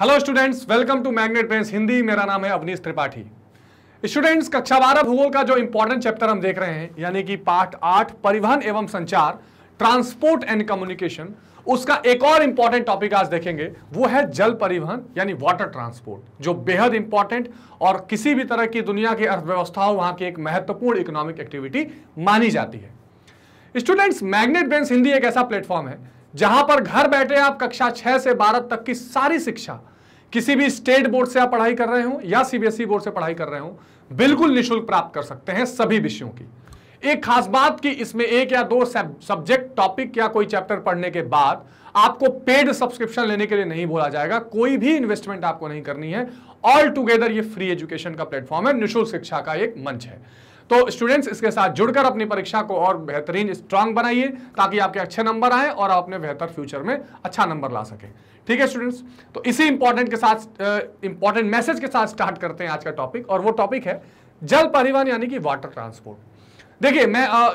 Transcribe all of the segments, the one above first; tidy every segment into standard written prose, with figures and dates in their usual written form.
Hello students, welcome to magnet brains Hindi. मेरा नाम है अवनीश त्रिपाठी। स्टूडेंट्स, कक्षा 12 भूगोल का जो इंपॉर्टेंट चैप्टर हम देख रहे हैं यानी कि पार्ट 8 परिवहन एवं संचार, ट्रांसपोर्ट एंड कम्युनिकेशन, उसका एक और इंपॉर्टेंट टॉपिक आज देखेंगे। वो है जल परिवहन यानी वाटर ट्रांसपोर्ट, जो बेहद इंपॉर्टेंट और किसी भी तरह की दुनिया की अर्थव्यवस्था हो वहां की एक महत्वपूर्ण इकोनॉमिक एक्टिविटी मानी जाती है। स्टूडेंट्स, मैग्नेट ब्रेन्स हिंदी एक ऐसा प्लेटफॉर्म है जहां पर घर बैठे आप कक्षा 6 से 12 तक की सारी शिक्षा, किसी भी स्टेट बोर्ड से आप पढ़ाई कर रहे हो या सीबीएसई बोर्ड से पढ़ाई कर रहे हो, बिल्कुल निःशुल्क प्राप्त कर सकते हैं सभी विषयों की। एक खास बात कि इसमें एक या दो सब्जेक्ट, टॉपिक या कोई चैप्टर पढ़ने के बाद आपको पेड सब्सक्रिप्शन लेने के लिए नहीं बोला जाएगा। कोई भी इन्वेस्टमेंट आपको नहीं करनी है। ऑल टुगेदर ये फ्री एजुकेशन का प्लेटफॉर्म है, निःशुल्क शिक्षा का एक मंच है। तो स्टूडेंट्स, इसके साथ जुड़कर अपनी परीक्षा को और बेहतरीन स्ट्रांग बनाइए ताकि आपके अच्छे नंबर आए और आप अपने बेहतर फ्यूचर में अच्छा नंबर ला सकें। ठीक है स्टूडेंट्स, तो इसी इंपॉर्टेंट मैसेज के साथ स्टार्ट करते हैं आज का टॉपिक, और वो टॉपिक है जल परिवहन यानी कि वाटर ट्रांसपोर्ट। देखिए,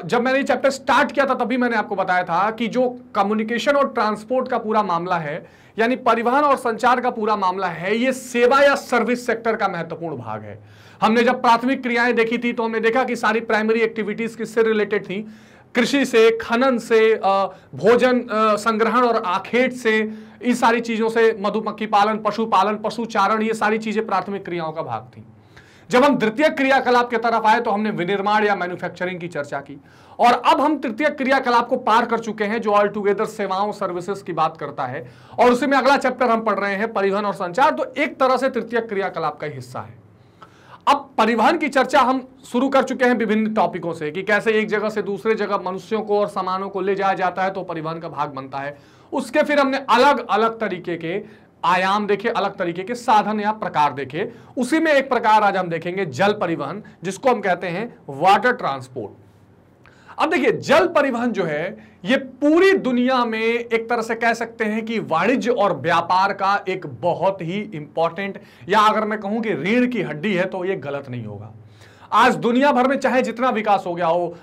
जब मैंने ये चैप्टर स्टार्ट किया था तभी मैंने आपको बताया था कि जो कम्युनिकेशन और ट्रांसपोर्ट का पूरा मामला है यानी परिवहन और संचार का पूरा मामला है, ये सेवा या सर्विस सेक्टर का महत्वपूर्ण भाग है। हमने जब प्राथमिक क्रियाएं देखी थी तो हमने देखा कि सारी प्राइमरी एक्टिविटीज किससे रिलेटेड थी, कृषि से, खनन से, भोजन संग्रहण और आखेट से, इन सारी चीजों से, मधुमक्खी पालन, पशुपालन, पशुचारण, ये सारी चीजें प्राथमिक क्रियाओं का भाग थी। जब हम द्वितीय क्रियाकलाप की तरफ आए तो हमने विनिर्माण या मैन्युफैक्चरिंग की चर्चा की, और अब हम तृतीय क्रियाकलाप को पार कर चुके हैं जो ऑल टुगेदर सेवाओं, सर्विसेज की बात करता है, और उसी में अगला चैप्टर हम पढ़ रहे हैं परिवहन और संचार, तो एक तरह से तृतीय क्रियाकलाप का हिस्सा है। अब परिवहन की चर्चा हम शुरू कर चुके हैं विभिन्न टॉपिकों से कि कैसे एक जगह से दूसरे जगह मनुष्यों को और सामानों को ले जाया जाता है, तो परिवहन का भाग बनता है। उसके फिर हमने अलग अलग तरीके के आयाम देखे, अलग तरीके के साधन या प्रकार देखे। उसी में एक प्रकार आज हम देखेंगे जल परिवहन, जिसको हम कहते हैं वाटर ट्रांसपोर्ट। अब देखिए, जल परिवहन जो है ये पूरी दुनिया में एक तरह से कह सकते हैं कि वाणिज्य और व्यापार का एक बहुत ही इंपॉर्टेंट, या अगर मैं कहूं कि रीढ़ की हड्डी है तो ये गलत नहीं होगा। आज दुनिया भर में चाहे जितना विकास हो गया हो,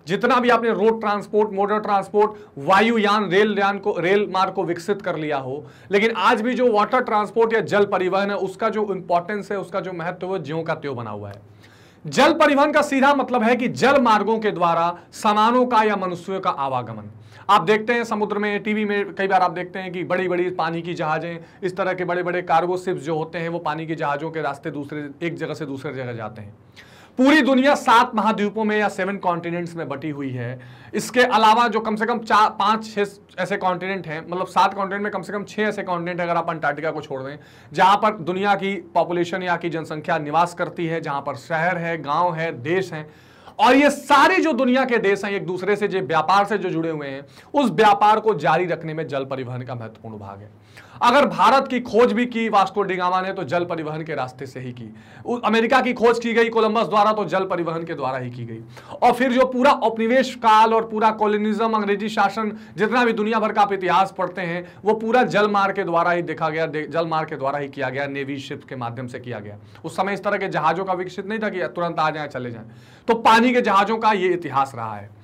जितना भी आपने रोड ट्रांसपोर्ट, मोटर ट्रांसपोर्ट, वायुयान, रेल मार्ग को विकसित कर लिया हो, लेकिन आज भी जो वाटर ट्रांसपोर्ट या जल परिवहन है उसका जो इंपॉर्टेंस है, उसका जो महत्व है, ज्यों का त्यों बना हुआ है। जल परिवहन का सीधा मतलब है कि जल मार्गों के द्वारा सामानों का या मनुष्यों का आवागमन। आप देखते हैं समुद्र में, टीवी में कई बार आप देखते हैं कि बड़ी बड़ी पानी की जहाजें, इस तरह के बड़े बड़े कार्गो शिप्स जो होते हैं वो पानी की जहाजों के रास्ते एक जगह से दूसरे जगह जाते हैं। पूरी दुनिया 7 महाद्वीपों में या 7 कॉन्टिनेंट्स में बटी हुई है। इसके अलावा जो कम से कम 5-6 ऐसे कॉन्टिनेंट हैं, मतलब 7 कॉन्टिनेंट में कम से कम 6 ऐसे कॉन्टिनेंट, अगर आप अंटार्कटिका को छोड़ दें, जहां पर दुनिया की पॉपुलेशन या की जनसंख्या निवास करती है, जहां पर शहर है, गांव है, देश हैं। और ये सारे जो दुनिया के देश हैं एक दूसरे से, जो व्यापार से जो जुड़े हुए हैं, उस व्यापार को जारी रखने में जल परिवहन का महत्वपूर्ण भाग है। अगर भारत की खोज भी की वास्को डी गामा ने तो जल परिवहन के रास्ते से ही की। अमेरिका की खोज की गई कोलंबस द्वारा तो जल परिवहन के द्वारा ही की गई। और फिर जो पूरा उपनिवेश काल और पूरा कॉलोनिज्म, अंग्रेजी शासन, जितना भी दुनिया भर का आप इतिहास पढ़ते हैं, वो पूरा जल मार्ग के द्वारा ही देखा गया, जल मार्ग के द्वारा ही किया गया, नेवी शिप के माध्यम से किया गया। उस समय इस तरह के जहाजों का विकसित नहीं था कि तुरंत आ जाए चले जाए, तो पानी के जहाजों का ये इतिहास रहा है।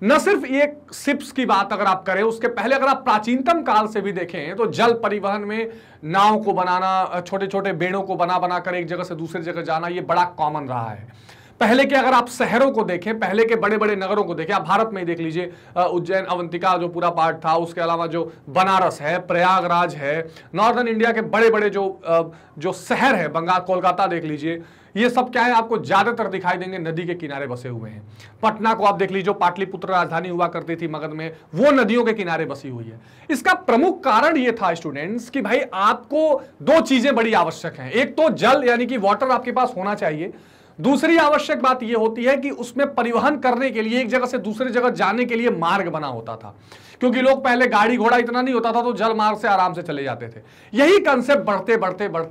न सिर्फ ये शिप्स की बात अगर आप करें, उसके पहले अगर आप प्राचीनतम काल से भी देखें तो जल परिवहन में नाव को बनाना, छोटे छोटे बेड़ों को बना कर एक जगह से दूसरी जगह जाना, ये बड़ा कॉमन रहा है। पहले के अगर आप शहरों को देखें, पहले के बड़े बड़े नगरों को देखें, आप भारत में ही देख लीजिए, उज्जैन, अवंतिका जो पूरा पार्ट था, उसके अलावा जो बनारस है, प्रयागराज है, नॉर्दर्न इंडिया के बड़े बड़े जो शहर है, बंगाल, कोलकाता देख लीजिए, ये सब क्या है, आपको ज्यादातर दिखाई देंगे नदी के किनारे बसे हुए हैं। पटना को आप देख लीजिए, पाटलिपुत्र राजधानी हुआ करती थी मगध में, वो नदियों के किनारे बसी हुई है। इसका प्रमुख कारण ये था स्टूडेंट्स कि भाई आपको 2 चीजें बड़ी आवश्यक हैं। एक तो जल यानी कि वाटर आपके पास होना चाहिए। दूसरी आवश्यक बात यह होती है कि उसमें परिवहन करने के लिए, एक जगह से दूसरी जगह जाने के लिए मार्ग बना होता था, क्योंकि लोग पहले गाड़ी घोड़ा इतना नहीं होता था तो जल मार्ग से आराम से चले जाते थे। यही कंसेप्ट बढ़ते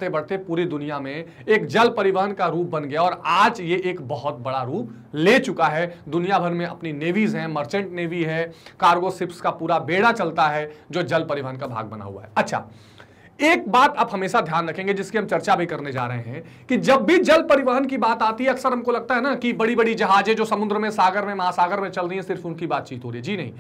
बढ़ते पूरी दुनिया में एक जल परिवहन का रूप बन गया, और आज ये एक बहुत बड़ा रूप ले चुका है। दुनिया भर में अपनी नेवीज हैं, मर्चेंट नेवी है, कार्गो शिप्स का पूरा बेड़ा चलता है जो जल परिवहन का भाग बना हुआ है। अच्छा, एक बात आप हमेशा ध्यान रखेंगे जिसकी हम चर्चा भी करने जा रहे हैं कि जब भी जल परिवहन की बात आती है, अक्सर हमको लगता है ना कि बड़ी बड़ी जहाजें जो समुद्र में, सागर में, महासागर में चल रही हैं, सिर्फ उनकी बातचीत हो रही है। जी नहीं,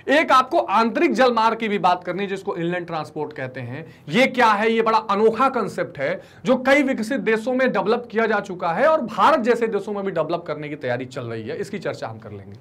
एक आपको आंतरिक जल मार्ग की भी बात करनी है, जिसको इनलैंड ट्रांसपोर्ट कहते हैं। ये क्या है? ये बड़ा अनोखा कंसेप्ट है जो कई विकसित देशों में डेवलप किया जा चुका है और भारत जैसे देशों में भी डेवलप करने की तैयारी चल रही है। इसकी चर्चा हम कर लेंगे।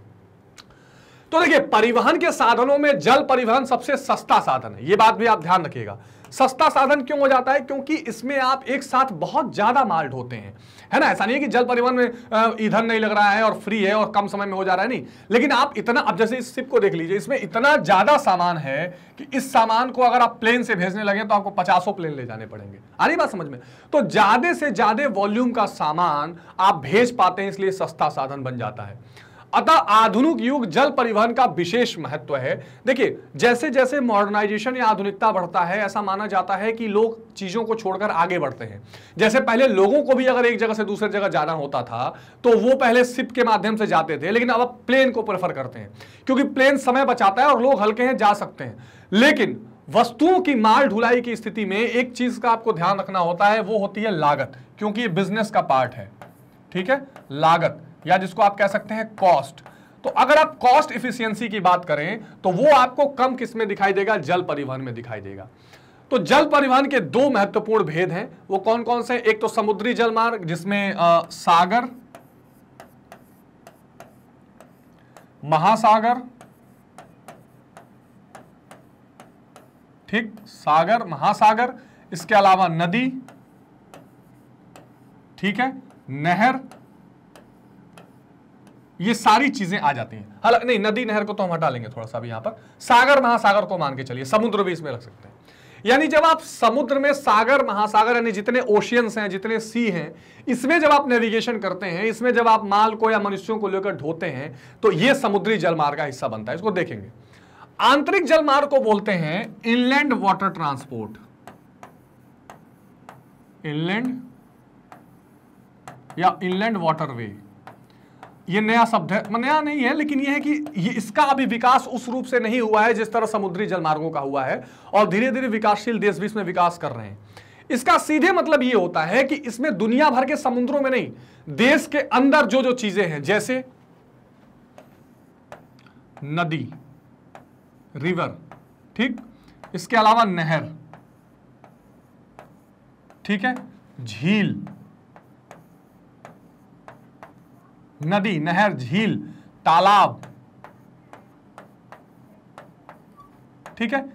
तो देखिए, परिवहन के साधनों में जल परिवहन सबसे सस्ता साधन है। यह बात भी आप ध्यान रखिएगा। सस्ता साधन क्यों हो जाता है? क्योंकि इसमें आप एक साथ बहुत ज्यादा माल ढोते हैं, है ना। ऐसा नहीं है कि जल परिवहन में ईंधन नहीं लग रहा है और फ्री है और कम समय में हो जा रहा है, नहीं। लेकिन आप इतना, अब जैसे इस शिप को देख लीजिए, इसमें इतना ज्यादा सामान है कि इस सामान को अगर आप प्लेन से भेजने लगे तो आपको 50 प्लेन ले जाने पड़ेंगे। आ रही बात समझ में? तो ज्यादा से ज्यादा वॉल्यूम का सामान आप भेज पाते हैं, इसलिए सस्ता साधन बन जाता है। अतः आधुनिक युग जल परिवहन का विशेष महत्व है। देखिए, जैसे जैसे मॉडर्नाइजेशन या आधुनिकता बढ़ता है, ऐसा माना जाता है कि लोग चीजों को छोड़कर आगे बढ़ते हैं। जैसे पहले लोगों को भी अगर एक जगह से दूसरी जगह जाना होता था तो वो पहले शिप के माध्यम से जाते थे, लेकिन अब प्लेन को प्रेफर करते हैं, क्योंकि प्लेन समय बचाता है और लोग हल्के हैं, जा सकते हैं। लेकिन वस्तुओं की माल ढुलाई की स्थिति में एक चीज का आपको ध्यान रखना होता है, वो होती है लागत, क्योंकि ये बिजनेस का पार्ट है। ठीक है, लागत, या जिसको आप कह सकते हैं कॉस्ट। तो अगर आप कॉस्ट इफिशियंसी की बात करें तो वो आपको कम किस में दिखाई देगा? जल परिवहन में दिखाई देगा। तो जल परिवहन के दो महत्वपूर्ण भेद हैं, वो कौन कौन से? एक तो समुद्री जल मार्ग, जिसमें सागर, महासागर, ठीक, सागर, महासागर, इसके अलावा नदी, ठीक है, नहर, ये सारी चीजें आ जाती हैं। हालांकि नहीं, नदी नहर को तो हम हटा लेंगे थोड़ा सा भी, यहां पर सागर महासागर को मान के चलिए, समुद्र भी इसमें रख सकते हैं। यानी जब आप समुद्र में सागर महासागर यानी जितने ओशियंस हैं, जितने सी हैं, इसमें जब आप नेविगेशन करते हैं, इसमें जब आप माल को या मनुष्यों को लेकर ढोते हैं, तो ये समुद्री जलमार्ग का हिस्सा बनता है। इसको देखेंगे। आंतरिक जलमार्ग को बोलते हैं इनलैंड वाटर ट्रांसपोर्ट, इनलैंड या इनलैंड वाटरवे। ये नया शब्द है, नया नहीं है, लेकिन ये है कि ये इसका अभी विकास उस रूप से नहीं हुआ है जिस तरह समुद्री जलमार्गों का हुआ है, और धीरे धीरे विकासशील देश भी इसमें विकास कर रहे हैं। इसका सीधे मतलब ये होता है कि इसमें दुनिया भर के समुद्रों में नहीं, देश के अंदर जो जो चीजें हैं, जैसे नदी, रिवर, ठीक, इसके अलावा नहर, ठीक है, झील, नदी, नहर, झील, तालाब, ठीक है,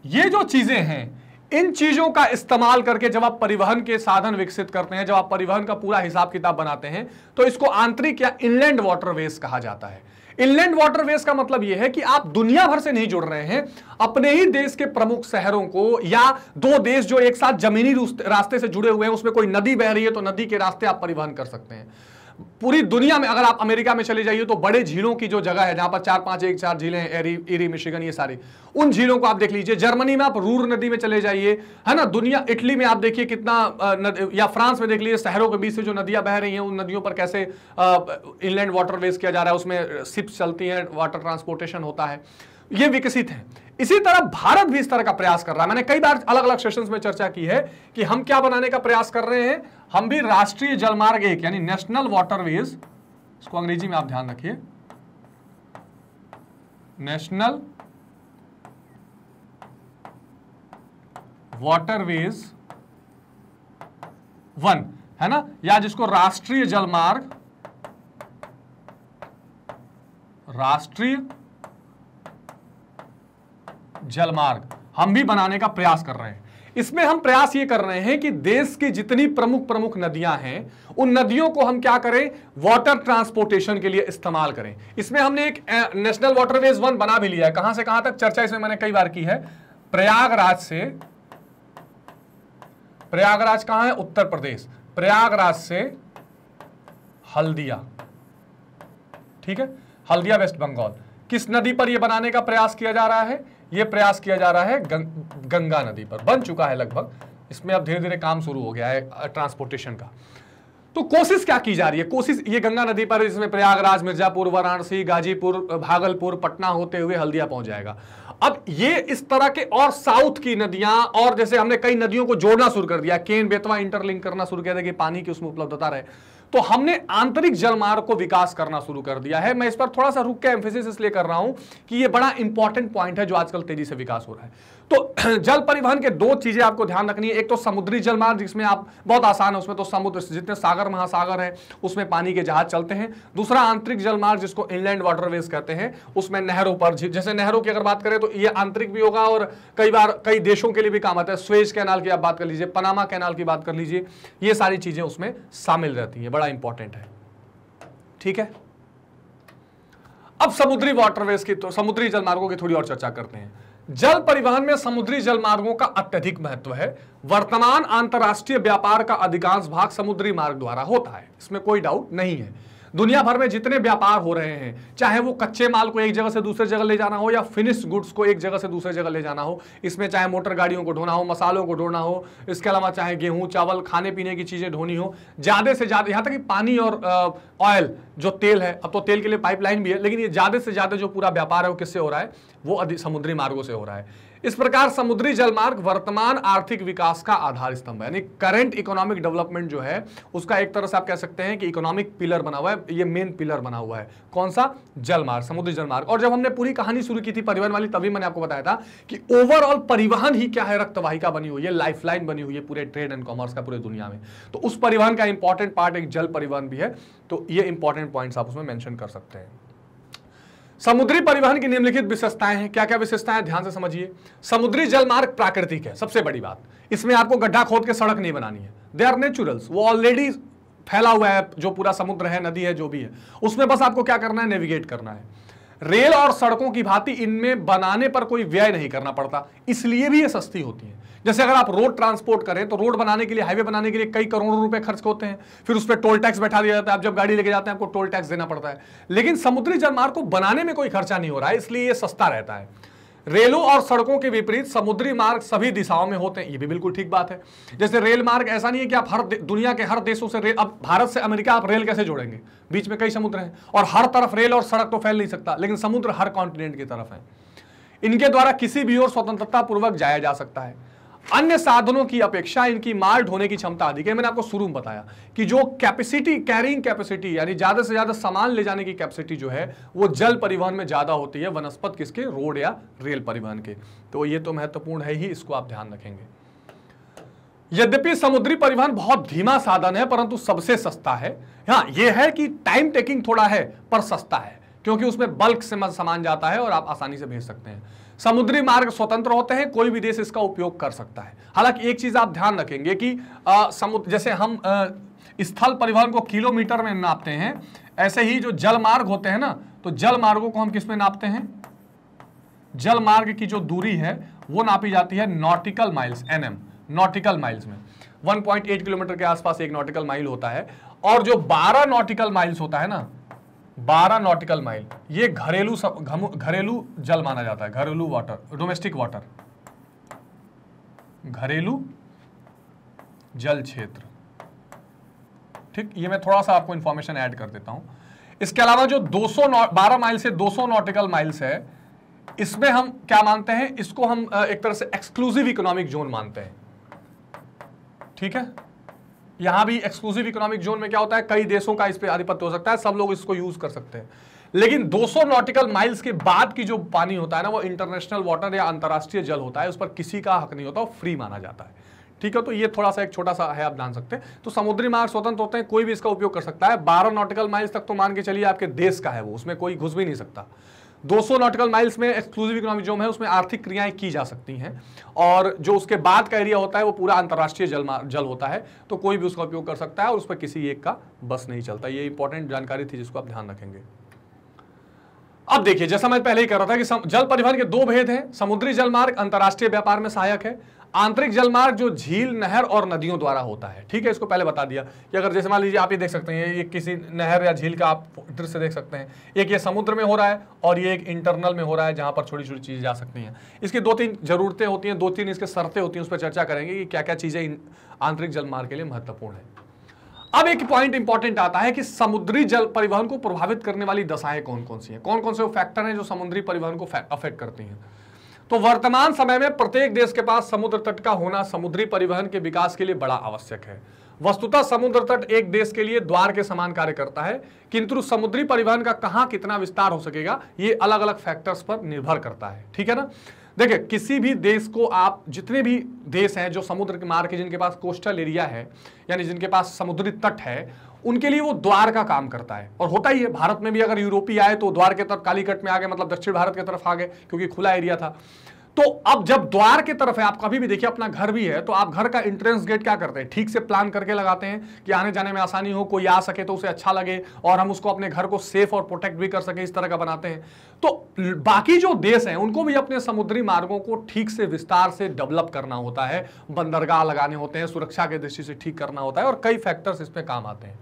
ये जो चीजें हैं, इन चीजों का इस्तेमाल करके जब आप परिवहन के साधन विकसित करते हैं, जब आप परिवहन का पूरा हिसाब किताब बनाते हैं, तो इसको आंतरिक या इनलैंड वाटरवेज कहा जाता है। इनलैंड वाटरवेज का मतलब यह है कि आप दुनिया भर से नहीं जुड़ रहे हैं, अपने ही देश के प्रमुख शहरों को, या दो देश जो एक साथ जमीनी रास्ते से जुड़े हुए हैं, उसमें कोई नदी बह रही है तो नदी के रास्ते आप परिवहन कर सकते हैं। पूरी दुनिया में अगर आप अमेरिका में चले जाइए तो बड़े झीलों की जो जगह है, जहां पर 4-5 झीलें हैं, एरी, मिशिगन, ये सारी, उन झीलों को आप देख लीजिए। जर्मनी में आप रूर नदी में चले जाइए, है ना, दुनिया, इटली में आप देखिए कितना, या फ्रांस में देख लीजिए, शहरों के बीच से जो नदियां बह रही हैं, उन नदियों पर कैसे इनलैंड वाटरवेज किया जा रहा है, उसमें शिप्स चलती हैं, वाटर ट्रांसपोर्टेशन होता है, ये विकसित है। इसी तरह भारत भी इस तरह का प्रयास कर रहा है। मैंने कई बार अलग अलग सेशंस में चर्चा की है कि हम क्या बनाने का प्रयास कर रहे हैं। हम भी राष्ट्रीय जलमार्ग एक, यानी नेशनल वाटरवेज, इसको अंग्रेजी में आप ध्यान रखिए, नेशनल वाटरवेज 1, है ना, या जिसको राष्ट्रीय जलमार्ग, राष्ट्रीय जलमार्ग हम भी बनाने का प्रयास कर रहे हैं। इसमें हम प्रयास ये कर रहे हैं कि देश की जितनी प्रमुख नदियां हैं, उन नदियों को हम क्या करें, वाटर ट्रांसपोर्टेशन के लिए इस्तेमाल करें। इसमें हमने एक नेशनल वाटरवेज 1 बना भी लिया है। कहां से कहां तक चर्चा इसमें मैंने कई बार की है। प्रयागराज से, प्रयागराज कहां है? उत्तर प्रदेश। प्रयागराज से हल्दिया, ठीक है, हल्दिया वेस्ट बंगाल। किस नदी पर यह बनाने का प्रयास किया जा रहा है? यह प्रयास किया जा रहा है गंगा नदी पर। बन चुका है लगभग, इसमें अब धीरे धीरे काम शुरू हो गया है ट्रांसपोर्टेशन का। तो कोशिश क्या की जा रही है? कोशिश ये गंगा नदी पर, इसमें प्रयागराज, मिर्जापुर, वाराणसी, गाजीपुर, भागलपुर, पटना होते हुए हल्दिया पहुंच जाएगा। अब ये इस तरह के और साउथ की नदियां, और जैसे हमने कई नदियों को जोड़ना शुरू कर दिया, केन बेतवा इंटरलिंक करना शुरू किया था कि पानी की उसमें उपलब्धता रहे। तो हमने आंतरिक जलमार्ग को विकास करना शुरू कर दिया है। मैं इस पर थोड़ा सा रुक के एम्फेसिस इसलिए कर रहा हूं कि ये बड़ा इंपॉर्टेंट पॉइंट है जो आजकल तेजी से विकास हो रहा है। तो जल परिवहन के दो चीजें आपको ध्यान रखनी है। एक तो समुद्री जलमार्ग, जिसमें आप बहुत आसान है, उसमें तो समुद्र जितने सागर महासागर है उसमें पानी के जहाज चलते हैं। दूसरा आंतरिक जलमार्ग, जिसको इनलैंड वाटरवेज कहते हैं, उसमें नहरों पर, जैसे नहरों की अगर बात करें तो ये आंतरिक भी होगा और कई बार कई देशों के लिए भी काम आता है। स्वेज कैनाल की आप बात कर लीजिए, पनामा कैनाल की बात कर लीजिए, ये सारी चीजें उसमें शामिल रहती हैं, बड़ा इंपॉर्टेंट है। ठीक है, अब समुद्री वाटरवेज की, तो समुद्री जलमार्गों की थोड़ी और चर्चा करते हैं। जल परिवहन में समुद्री जलमार्गों का अत्यधिक महत्व है। वर्तमान अंतरराष्ट्रीय व्यापार का अधिकांश भाग समुद्री मार्ग द्वारा होता है, इसमें कोई डाउट नहीं है। दुनिया भर में जितने व्यापार हो रहे हैं, चाहे वो कच्चे माल को एक जगह से दूसरे जगह ले जाना हो या फिनिश्ड गुड्स को एक जगह से दूसरे जगह ले जाना हो, इसमें चाहे मोटर गाड़ियों को ढोना हो, मसालों को ढोना हो, इसके अलावा चाहे गेहूं चावल खाने पीने की चीजें ढोनी हो, ज्यादा से ज्यादा, यहाँ तक कि पानी और ऑयल जो तेल है, अब तो तेल के लिए पाइपलाइन भी है, लेकिन ये ज्यादा से ज्यादा जो पूरा व्यापार है वो किससे हो रहा है, वो समुद्री मार्गों से हो रहा है। इस प्रकार समुद्री जलमार्ग वर्तमान आर्थिक विकास का आधार स्तंभ है, यानी करंट इकोनॉमिक डेवलपमेंट जो है उसका एक तरह से आप कह सकते हैं कि इकोनॉमिक पिलर बना हुआ है, ये मेन पिलर बना हुआ है। कौन सा? जलमार्ग, समुद्री जलमार्ग। और जब हमने पूरी कहानी शुरू की थी परिवहन वाली, तभी मैंने आपको बताया था कि ओवरऑल परिवहन ही क्या है, रक्तवाहिका बनी हुई है, लाइफलाइन बनी हुई है पूरे ट्रेड एंड कॉमर्स का पूरे दुनिया में। तो उस परिवहन का इंपॉर्टेंट पार्ट एक जल परिवहन भी है, तो ये इंपॉर्टेंट पॉइंट्स आप उसमें मेंशन कर सकते हैं। समुद्री परिवहन की निम्नलिखित विशेषताएं हैं। क्या क्या विशेषताएं, ध्यान से समझिए। समुद्री जलमार्ग प्राकृतिक है, सबसे बड़ी बात, इसमें आपको गड्ढा खोद के सड़क नहीं बनानी है। दे आर नेचुरल्स, वो ऑलरेडी फैला हुआ है, जो पूरा समुद्र है, नदी है, जो भी है, उसमें बस आपको क्या करना है, नेविगेट करना है। रेल और सड़कों की भांति इनमें बनाने पर कोई व्यय नहीं करना पड़ता, इसलिए भी ये सस्ती होती है। जैसे अगर आप रोड ट्रांसपोर्ट करें तो रोड बनाने के लिए, हाईवे बनाने के लिए कई करोड़ों रुपए खर्च होते हैं, फिर उस पर टोल टैक्स बैठा दिया जाता है। आप जब गाड़ी लेके जाते हैं आपको टोल टैक्स देना पड़ता है। लेकिन समुद्री जलमार्ग को बनाने में कोई खर्चा नहीं हो रहा है, इसलिए ये सस्ता रहता है। रेलों और सड़कों के विपरीत समुद्री मार्ग सभी दिशाओं में होते हैं, ये भी बिल्कुल ठीक बात है। जैसे रेल मार्ग ऐसा नहीं है कि आप दुनिया के हर देशों से रेल, अब भारत से अमेरिका आप रेल कैसे जोड़ेंगे, बीच में कई समुद्र हैं और हर तरफ रेल और सड़क तो फैल नहीं सकता, लेकिन समुद्र हर कॉन्टिनेंट की तरफ है। इनके द्वारा किसी भी ओर स्वतंत्रता पूर्वक जाया जा सकता है। अन्य साधनों की अपेक्षा इनकी माल ढोने की क्षमता अधिक है। मैंने आपको शुरू में बताया कि जो कैपेसिटी, कैरिंग कैपेसिटी, यानी ज्यादा से ज्यादा सामान ले जाने की कैपेसिटी जो है वो जल परिवहन में ज्यादा होती है बनस्पत किसके, रोड या रेल परिवहन के। तो ये तो महत्वपूर्ण है ही, इसको आप ध्यान रखेंगे। यद्यपि समुद्री परिवहन बहुत धीमा साधन है परंतु सबसे सस्ता है। हाँ, यह है कि टाइम टेकिंग थोड़ा है पर सस्ता है, क्योंकि उसमें बल्क से सामान जाता है और आप आसानी से भेज सकते हैं। समुद्री मार्ग स्वतंत्र होते हैं, कोई भी देश इसका उपयोग कर सकता है। हालांकि एक चीज आप ध्यान रखेंगे कि समुद्र, जैसे हम स्थल परिवहन को किलोमीटर में नापते हैं, ऐसे ही जो जल मार्ग होते हैं ना, तो जल मार्गों को हम किस में नापते हैं, जल मार्ग की जो दूरी है वो नापी जाती है nautical miles, NM, nautical miles में। 1.8 किलोमीटर के आसपास एक नॉटिकल माइल होता है। और जो 12 नॉटिकल माइल्स होता है ना, 12 नॉटिकल माइल, ये घरेलू जल माना जाता है, घरेलू वाटर, डोमेस्टिक वाटर, घरेलू जल क्षेत्र। ठीक, ये मैं थोड़ा सा आपको इंफॉर्मेशन ऐड कर देता हूं। इसके अलावा जो 12 माइल से 200 नॉटिकल माइल्स है, इसमें हम क्या मानते हैं, इसको हम एक तरह से एक्सक्लूसिव इकोनॉमिक जोन मानते हैं। ठीक है, यहां भी एक्सक्लूसिव इकोनॉमिक जोन में क्या होता है, कई देशों का इस पे आधिपत्य हो सकता है, सब लोग इसको यूज कर सकते हैं। लेकिन 200 नॉटिकल माइल्स के बाद की जो पानी होता है ना, वो इंटरनेशनल वाटर या अंतरराष्ट्रीय जल होता है, उस पर किसी का हक नहीं होता, वो फ्री माना जाता है। ठीक है, तो ये थोड़ा सा एक छोटा सा है, आप जान सकते हैं। तो समुद्री मार्ग स्वतंत्र होते हैं, कोई भी इसका उपयोग कर सकता है। 12 नॉटिकल माइल्स तक तो मान के चलिए आपके देश का है, वो उसमें कोई घुस भी नहीं सकता। 200 नॉटिकल माइल्स में एक्सक्लूसिव इकोनॉमिक जोन है, उसमें आर्थिक क्रियाएं की जा सकती हैं। और जो उसके बाद का एरिया होता है वो पूरा अंतरराष्ट्रीय जल होता है, तो कोई भी उसका उपयोग कर सकता है और उस पर किसी एक का बस नहीं चलता। ये इंपॉर्टेंट जानकारी थी जिसको आप ध्यान रखेंगे। अब देखिए, जैसा मैं पहले ही कह रहा था कि जल परिवहन के दो भेद हैं। समुद्री जलमार्ग अंतरराष्ट्रीय व्यापार में सहायक है। आंतरिक जलमार्ग जो झील, नहर और नदियों द्वारा होता है। ठीक है, इसको पहले बता दिया कि अगर जैसे मान लीजिए आप ये देख सकते हैं, ये किसी नहर या झील का आप दृश्य देख सकते हैं, एक ये समुद्र में हो रहा है और ये एक इंटरनल में हो रहा है, जहां पर छोटी छोटी चीजें जा सकती हैं। इसकी 2-3 जरूरतें होती हैं, 2-3 इसके शर्तें होती हैं, उस पर चर्चा करेंगे कि क्या क्या चीजें आंतरिक जलमार्ग के लिए महत्वपूर्ण है। अब एक पॉइंट इंपॉर्टेंट आता है कि समुद्री जल परिवहन को प्रभावित करने वाली दशाएं कौन कौन सी हैं, कौन कौन से फैक्टर हैं जो समुद्री परिवहन को अफेक्ट करती हैं। तो वर्तमान समय में प्रत्येक देश के पास समुद्र तट का होना समुद्री परिवहन के विकास के लिए बड़ा आवश्यक है। वस्तुतः समुद्र तट एक देश के लिए द्वार के समान कार्य करता है, किंतु समुद्री परिवहन का कहां कितना विस्तार हो सकेगा ये अलग अलग फैक्टर्स पर निर्भर करता है। ठीक है ना। देखिए, किसी भी देश को आप, जितने भी देश हैं जो समुद्र के मार्ग के, जिनके पास कोस्टल एरिया है यानी जिनके पास समुद्री तट है, उनके लिए वो द्वार का काम करता है। और होता ही है, भारत में भी अगर यूरोपीय आए तो द्वार के तरफ कालीकट में आ गए, मतलब दक्षिण भारत की तरफ आ गए क्योंकि खुला एरिया था। तो अब जब द्वार की तरफ है, आप कभी भी देखिए अपना घर भी है तो आप घर का एंट्रेंस गेट क्या करते हैं, ठीक से प्लान करके लगाते हैं कि आने जाने में आसानी हो, कोई आ सके तो उसे अच्छा लगे और हम उसको अपने घर को सेफ और प्रोटेक्ट भी कर सके, इस तरह का बनाते हैं। तो बाकी जो देश हैं उनको भी अपने समुद्री मार्गों को ठीक से विस्तार से डेवलप करना होता है, बंदरगाह लगाने होते हैं, सुरक्षा के दृष्टि से ठीक करना होता है और कई फैक्टर्स इसमें काम आते हैं।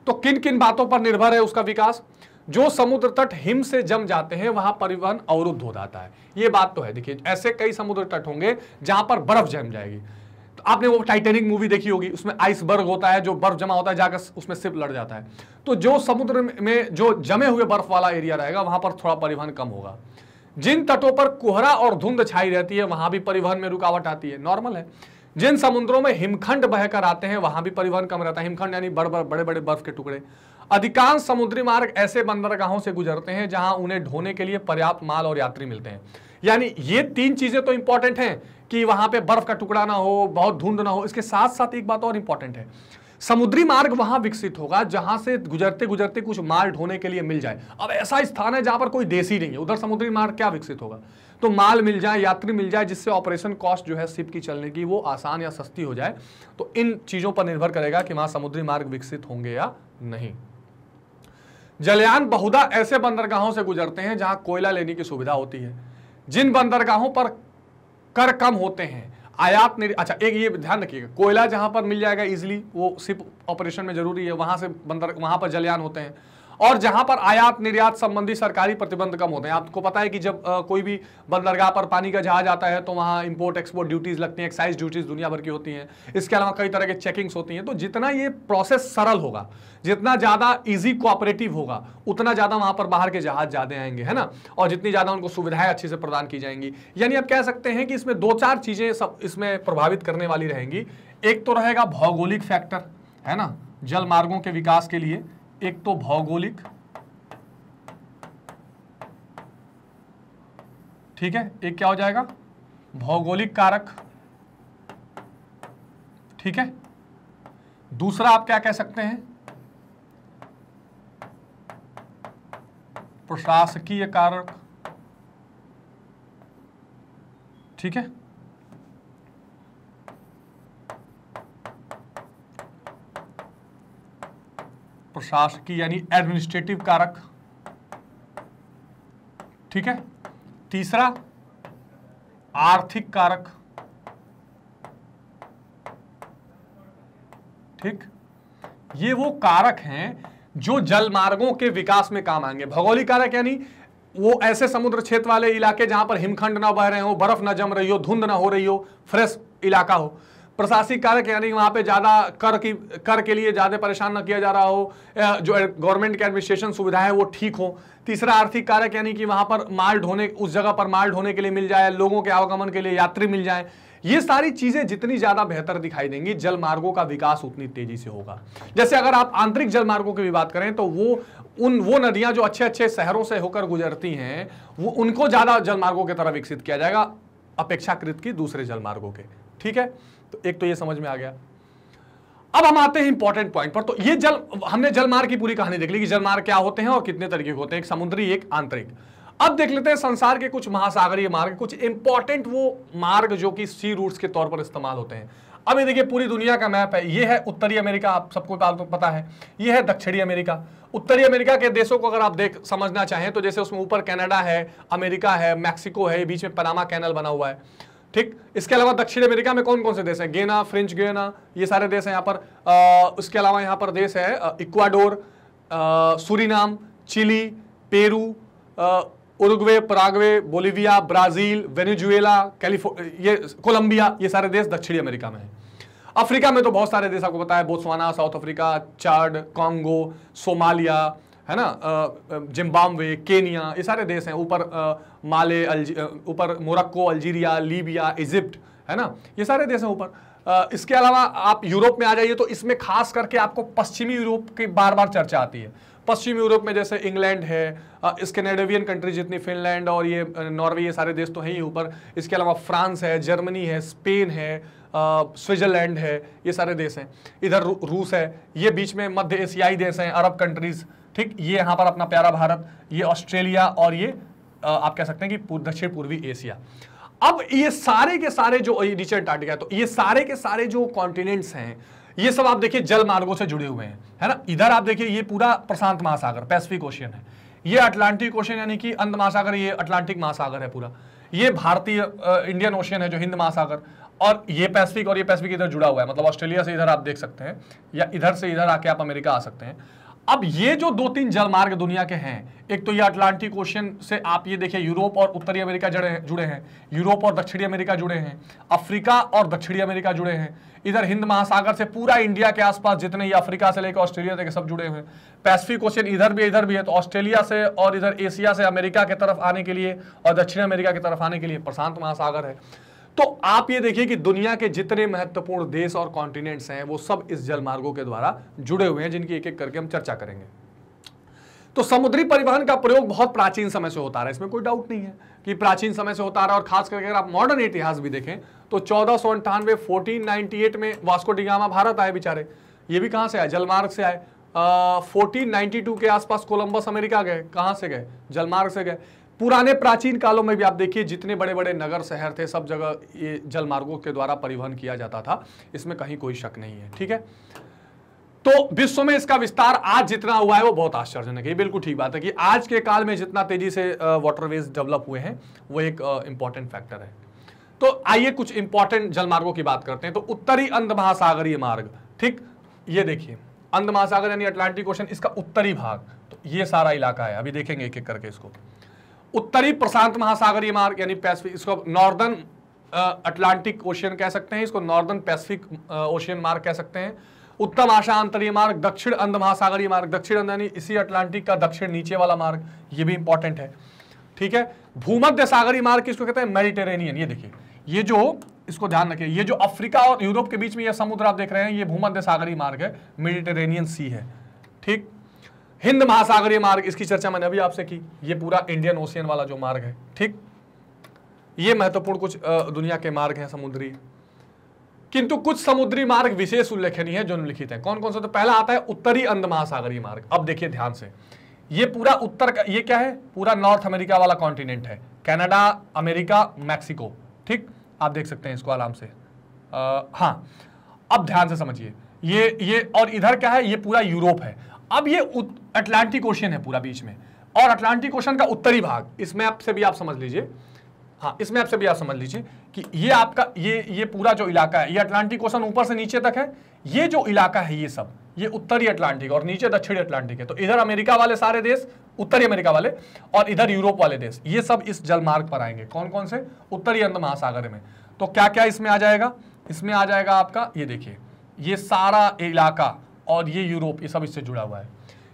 तो किन किन बातों पर निर्भर है उसका विकास? जो समुद्र तट हिम से जम जाते हैं वहां परिवहन अवरुद्ध हो जाता है, ये बात तो है। देखिए, ऐसे कई समुद्र तट होंगे जहां पर बर्फ जम जाएगी। तो आपने वो टाइटैनिक मूवी देखी होगी, उसमें आइसबर्ग होता है, जो बर्फ जमा होता है जाकर उसमें शिप लड़ जाता है। तो जो समुद्र में जो जमे हुए बर्फ वाला एरिया रहेगा वहां पर थोड़ा परिवहन कम होगा। जिन तटों पर कोहरा और धुंध छाई रहती है वहां भी परिवहन में रुकावट आती है, नॉर्मल है। जिन समुद्रों में हिमखंड बहकर आते हैं वहां भी परिवहन कम रहता है। हिमखंड यानी बड़े बड़े बर्फ के टुकड़े। अधिकांश समुद्री मार्ग ऐसे बंदरगाहों से गुजरते हैं जहां उन्हें ढोने के लिए पर्याप्त माल और यात्री मिलते हैं। यानी ये तीन चीजें तो इंपॉर्टेंट हैं कि वहां पे बर्फ का टुकड़ा ना हो, बहुत धुंध ना हो। इसके साथ साथ एक बात और इंपॉर्टेंट है, समुद्री मार्ग वहां विकसित होगा जहां से गुजरते गुजरते कुछ माल ढोने के लिए मिल जाए। अब ऐसा स्थान है जहां पर कोई देश ही नहीं है, उधर समुद्री मार्ग क्या विकसित होगा? तो माल मिल जाए, यात्री मिल जाए, जिससे ऑपरेशन कॉस्ट जो है शिप की चलने की वो आसान या सस्ती हो जाए। तो इन चीजों पर निर्भर करेगा कि वहां समुद्री मार्ग विकसित होंगे या नहीं। जलयान बहुधा ऐसे बंदरगाहों से गुजरते हैं जहां कोयला लेने की सुविधा होती है। जिन बंदरगाहों पर कर कम होते हैं, आयात अच्छा एक ये ध्यान रखिएगा, कोयला जहां पर मिल जाएगा इजीली, वो शिप ऑपरेशन में जरूरी है, वहां से वहां पर जलयान होते हैं। और जहां पर आयात निर्यात संबंधी सरकारी प्रतिबंध कम होते हैं। आपको पता है कि जब कोई भी बंदरगाह पर पानी का जहाज आता है तो वहां इंपोर्ट एक्सपोर्ट ड्यूटीज लगती हैं, एक्साइज ड्यूटीज दुनिया भर की होती हैं। इसके अलावा कई तरह के चेकिंग्स होती हैं। तो जितना ये प्रोसेस सरल होगा, जितना ज्यादा इजी कोऑपरेटिव होगा, उतना ज्यादा वहां पर बाहर के जहाज ज्यादा आएंगे, है ना। और जितनी ज्यादा उनको सुविधाएं अच्छे से प्रदान की जाएंगी। यानी आप कह सकते हैं कि इसमें दो चार चीजें सब इसमें प्रभावित करने वाली रहेंगी। एक तो रहेगा भौगोलिक फैक्टर, है ना, जल मार्गों के विकास के लिए। एक तो भौगोलिक, ठीक है, एक क्या हो जाएगा, भौगोलिक कारक, ठीक है। दूसरा आप क्या कह सकते हैं, प्रशासकीय कारक, ठीक है। प्रशासकीय यानी एडमिनिस्ट्रेटिव कारक, ठीक है। तीसरा आर्थिक कारक, ठीक। ये वो कारक हैं जो जल मार्गों के विकास में काम आएंगे। भौगोलिक कारक यानी वो ऐसे समुद्र क्षेत्र वाले इलाके जहां पर हिमखंड ना बह रहे हो, बर्फ ना जम रही हो, धुंध ना हो रही हो, फ्रेश इलाका हो। प्रशासनिक कारक यानी वहां पे ज्यादा कर के लिए ज्यादा परेशान ना किया जा रहा हो, जो गवर्नमेंट की एडमिनिस्ट्रेशन सुविधा है वो ठीक हो। तीसरा आर्थिक कारक यानी कि वहां पर माल ढोने, उस जगह पर माल ढोने के लिए मिल जाए, लोगों के आवागमन के लिए यात्री मिल जाए। ये सारी चीजें जितनी ज्यादा बेहतर दिखाई देंगी, जल मार्गों का विकास उतनी तेजी से होगा। जैसे अगर आप आंतरिक जल मार्गों की भी बात करें तो वो नदियां जो अच्छे अच्छे शहरों से होकर गुजरती हैं, वो उनको ज्यादा जल मार्गों की तरह विकसित किया जाएगा अपेक्षाकृत की दूसरे जल मार्गों के, ठीक है। तो एक तो ये समझ में आ गया। अब हम आते हैं इंपॉर्टेंट पॉइंट पर। तो ये हमने जलमार्ग की पूरी कहानी देख ली कि जलमार्ग क्या होते हैं और कितने तरीके के होते हैं, एक समुद्री एक आंतरिक। अब देख लेते हैं संसार के कुछ महासागरीय मार्ग, कुछ इंपॉर्टेंट वो मार्ग जो कि सी रूट्स के तौर पर इस्तेमाल होते हैं। अब ये देखिए पूरी दुनिया का मैप है। ये है उत्तरी अमेरिका, आप सबको पता है। ये है दक्षिणी अमेरिका। उत्तरी अमेरिका के देशों को अगर आप समझना चाहें तो जैसे उसमें ऊपर कनाडा है, अमेरिका है, मैक्सिको है, बीच में पनामा कैनल बना हुआ है, ठीक। इसके अलावा दक्षिण अमेरिका में कौन कौन से देश हैं, गेना, फ्रेंच गियाना, ये सारे देश हैं यहाँ पर। उसके अलावा यहाँ पर देश है Ecuador, Suriname, Chile, Peru, Uruguay, Paraguay, Bolivia, Brazil, Venezuela, ये कोलंबिया, ये सारे देश दक्षिणी अमेरिका में हैं। अफ्रीका में तो बहुत सारे देश आपको पता है, बोत्सवाना, साउथ अफ्रीका, चाड, कांगो, सोमालिया, है ना, जिम्बाब्वे, केनिया, ये सारे देश हैं। ऊपर माले, ऊपर मोरक्को, अल्जीरिया, लीबिया, इजिप्ट, है ना, ये सारे देश हैं ऊपर। इसके अलावा आप यूरोप में आ जाइए तो इसमें खास करके आपको पश्चिमी यूरोप की बार बार चर्चा आती है। पश्चिमी यूरोप में जैसे इंग्लैंड है, स्कैंडिनेवियन कंट्री जितनी, फिनलैंड और ये नॉर्वे, ये सारे देश तो हैं ही ऊपर। इसके अलावा फ्रांस है, जर्मनी है, स्पेन है, स्विट्जरलैंड है, ये सारे देश हैं। इधर रूस है, ये बीच में मध्य एशियाई देश हैं, अरब कंट्रीज, ठीक। ये यहाँ पर अपना प्यारा भारत, ये ऑस्ट्रेलिया और ये आप कह सकते हैं कि दक्षिण पूर्वी एशिया। अब ये सारे के सारे जो नीचे अंटार्कटिका है, तो ये सारे के सारे जो कॉन्टिनेंट्स हैं ये सब आप देखिए जल मार्गों से जुड़े हुए हैं, है ना। इधर आप देखिए ये पूरा प्रशांत महासागर, पैसिफिक ओशियन है, ये अटलांटिक ओशियन यानी कि अंध महासागर, ये अटलांटिक महासागर है पूरा, ये भारतीय इंडियन ओशियन है जो हिंद महासागर, और ये पैसिफिक, और ये पैसिफिक इधर जुड़ा हुआ है, मतलब ऑस्ट्रेलिया से इधर आप देख सकते हैं, या इधर से इधर आके आप अमेरिका आ सकते हैं। अब ये जो 2-3 जलमार्ग दुनिया के हैं, एक तो ये अटलांटिक ओशियन से आप ये देखिए यूरोप और उत्तरी अमेरिका जुड़े हैं, यूरोप और दक्षिणी अमेरिका जुड़े हैं, अफ्रीका और दक्षिणी अमेरिका जुड़े हैं, इधर हिंद महासागर से पूरा इंडिया के आसपास जितने, ये अफ्रीका से लेकर ऑस्ट्रेलिया तक सब जुड़े हुए हैं। पैसिफिक ओशियन इधर भी है, तो ऑस्ट्रेलिया से और इधर एशिया से अमेरिका की तरफ आने के लिए और दक्षिण अमेरिका की तरफ आने के लिए प्रशांत महासागर है। तो आप ये देखिए कि दुनिया के जितने महत्वपूर्ण देश और कॉन्टिनेंट्स हैं वो सब इस जलमार्गों के द्वारा जुड़े हुए हैं, जिनकी एक एक करके हम चर्चा करेंगे। तो समुद्री परिवहन का प्रयोग बहुत प्राचीन समय से होता रहा है, इसमें कोई डाउट नहीं है कि प्राचीन समय से होता रहा है। और खास करके अगर आप मॉडर्न इतिहास भी देखें तो 1498 1498 में वास्को डी गामा भारत आए बेचारे, ये भी कहां से आए, जलमार्ग से आए। 1492 के आसपास कोलंबस अमेरिका गए, कहां से गए, जलमार्ग से गए। पुराने प्राचीन कालों में भी आप देखिए जितने बड़े बड़े नगर शहर थे सब जगह ये जलमार्गों के द्वारा परिवहन किया जाता था, इसमें कहीं कोई शक नहीं है, ठीक है। तो विश्व में इसका विस्तार आज जितना हुआ है वो बहुत आश्चर्यजनक है, बिल्कुल ठीक बात है कि आज के काल में जितना तेजी से वाटरवेज डेवलप हुए हैं वो एक इंपॉर्टेंट फैक्टर है। तो आइए कुछ इंपॉर्टेंट जलमार्गों की बात करते हैं। तो उत्तरी अंध महासागरीय मार्ग, ठीक, ये देखिए अंध महासागर यानी अटलांटिक ओशन, इसका उत्तरी भाग, तो ये सारा इलाका है, अभी देखेंगे एक एक करके इसको। उत्तरी प्रशांत महासागरीय मार्ग यानी पैसिफिक, इसको नॉर्दर्न अटलांटिक ओशियन कह सकते हैं, इसको नॉर्दर्न पैसिफिक ओशियन मार्ग कह सकते हैं। उत्तम आशांतरीय मार्ग, दक्षिण अंध महासागरीय मार्ग, दक्षिण अंध यानी इसी अटलांटिक का दक्षिण नीचे वाला मार्ग, ये भी इंपॉर्टेंट है, ठीक है। भूमध्य सागरीय मार्ग किसको कहते हैं, मेडिटेरेनियन। ये देखिए, ये जो, इसको ध्यान रखिए, ये जो अफ्रीका और यूरोप के बीच में ये समुद्र आप देख रहे हैं, ये भूमध्य सागरीय मार्ग है, मेडिटेरेनियन सी है, ठीक। हिंद महासागरीय मार्ग, इसकी चर्चा मैंने अभी आपसे की, ये पूरा इंडियन ओशियन वाला जो मार्ग है, ठीक। ये महत्वपूर्ण कुछ दुनिया के मार्ग हैं समुद्री, किंतु कुछ समुद्री मार्ग विशेष उल्लेखनीय है जो निम्नलिखित है। कौन कौन से, तो पहला आता है उत्तरी अंध महासागरीय मार्ग। अब देखिए ध्यान से, ये पूरा उत्तर का, ये क्या है, पूरा नॉर्थ अमेरिका वाला कॉन्टिनेंट है, कनाडा, अमेरिका, मैक्सिको, ठीक। आप देख सकते हैं इसको आराम से। हाँ, अब ध्यान से समझिए, ये और इधर क्या है, ये पूरा यूरोप है। अब ये अटलांटिक ओशियन है पूरा बीच में, और अटलांटिक ओशियन का उत्तरी भाग, इसमें आपसे भी आप समझ लीजिए, हाँ, इसमें आपसे भी आप समझ लीजिए कि ये आपका ये पूरा जो इलाका है, ये अटलांटिक ओशन ऊपर से नीचे तक है, ये जो इलाका है ये सब, ये उत्तरी अटलांटिक और नीचे दक्षिणी अटलांटिक है। तो इधर अमेरिका वाले सारे देश, उत्तरी अमेरिका वाले, और इधर यूरोप वाले देश, ये सब इस जलमार्ग पर आएंगे। कौन कौन से, उत्तरी अंध महासागर में। तो क्या क्या इसमें आ जाएगा, इसमें आ जाएगा आपका, ये देखिए, ये सारा इलाका और ये यूरोप, ये सब इससे जुड़ा हुआ है।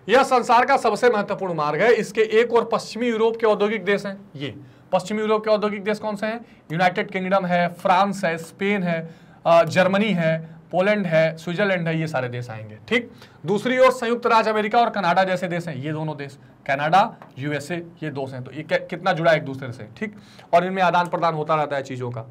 यह संसार का सबसे महत्वपूर्ण मार्ग है। इसके एक और पश्चिमी यूरोप के औद्योगिक देश हैं। ये पश्चिमी यूरोप के औद्योगिक देश कौन से हैं, यूनाइटेड किंगडम है, फ्रांस है, स्पेन है, जर्मनी है, पोलैंड है, स्विट्जरलैंड है, ये सारे देश आएंगे, ठीक। दूसरी ओर संयुक्त राज्य अमेरिका और कनाडा जैसे देश हैं, ये दोनों देश, कनाडा, यूएसए, ये दोस्त हैं। तो ये कितना जुड़ा है एक दूसरे से, ठीक, और इनमें आदान प्रदान होता रहता है चीजों का।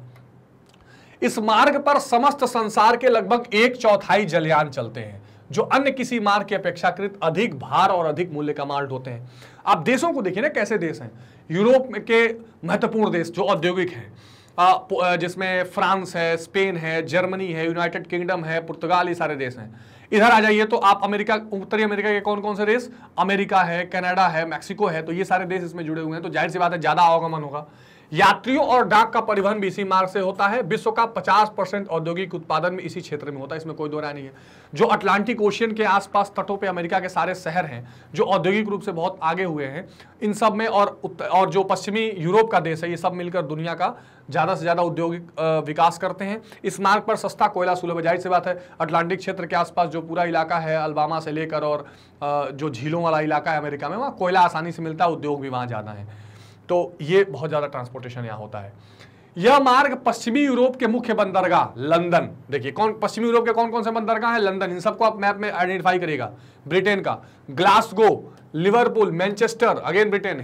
इस मार्ग पर समस्त संसार के लगभग 1/4 जलयान चलते हैं, जो अन्य किसी मार्ग की अपेक्षाकृत अधिक भार और अधिक मूल्य का माल ढोते हैं। आप देशों को देखिए ना, कैसे देश हैं। यूरोप के महत्वपूर्ण देश जो औद्योगिक हैं, जिसमें फ्रांस है, स्पेन है, जर्मनी है, यूनाइटेड किंगडम है, पुर्तगाल, ये सारे देश हैं। इधर आ जाइए तो आप अमेरिका, उत्तरी अमेरिका के कौन कौन से देश, अमेरिका है, कनाडा है, मैक्सिको है, तो ये सारे देश इसमें जुड़े हुए हैं। तो जाहिर सी बात है ज्यादा आवागमन होगा। यात्रियों और डाक का परिवहन भी इसी मार्ग से होता है। विश्व का 50% औद्योगिक उत्पादन में इसी क्षेत्र में होता है, इसमें कोई दो राय नहीं है। जो अटलांटिक ओशियन के आसपास तटों पे अमेरिका के सारे शहर हैं जो औद्योगिक रूप से बहुत आगे हुए हैं, इन सब में और जो पश्चिमी यूरोप का देश है, ये सब मिलकर दुनिया का ज़्यादा से ज़्यादा औद्योगिक विकास करते हैं। इस मार्ग पर सस्ता कोयला सुलभ है। जाहिर सी बात है, अटलांटिक क्षेत्र के आसपास जो पूरा इलाका है, अलबामा से लेकर और जो झीलों वाला इलाका है अमेरिका में, वहाँ कोयला आसानी से मिलता है, उद्योग भी वहाँ ज़्यादा है। तो ये बहुत ज़्यादा ट्रांसपोर्टेशन यहाँ होता है। यह मार्ग पश्चिमी यूरोप के मुख्य बंदरगाह लंदन, देखिए कौन पश्चिमी यूरोप के कौन कौन से बंदरगाह हैं, लंदन, इन सबको आप मैप में आइडेंटिफाई करिएगा, ब्रिटेन का, Glasgow, Liverpool, Manchester, again Britain,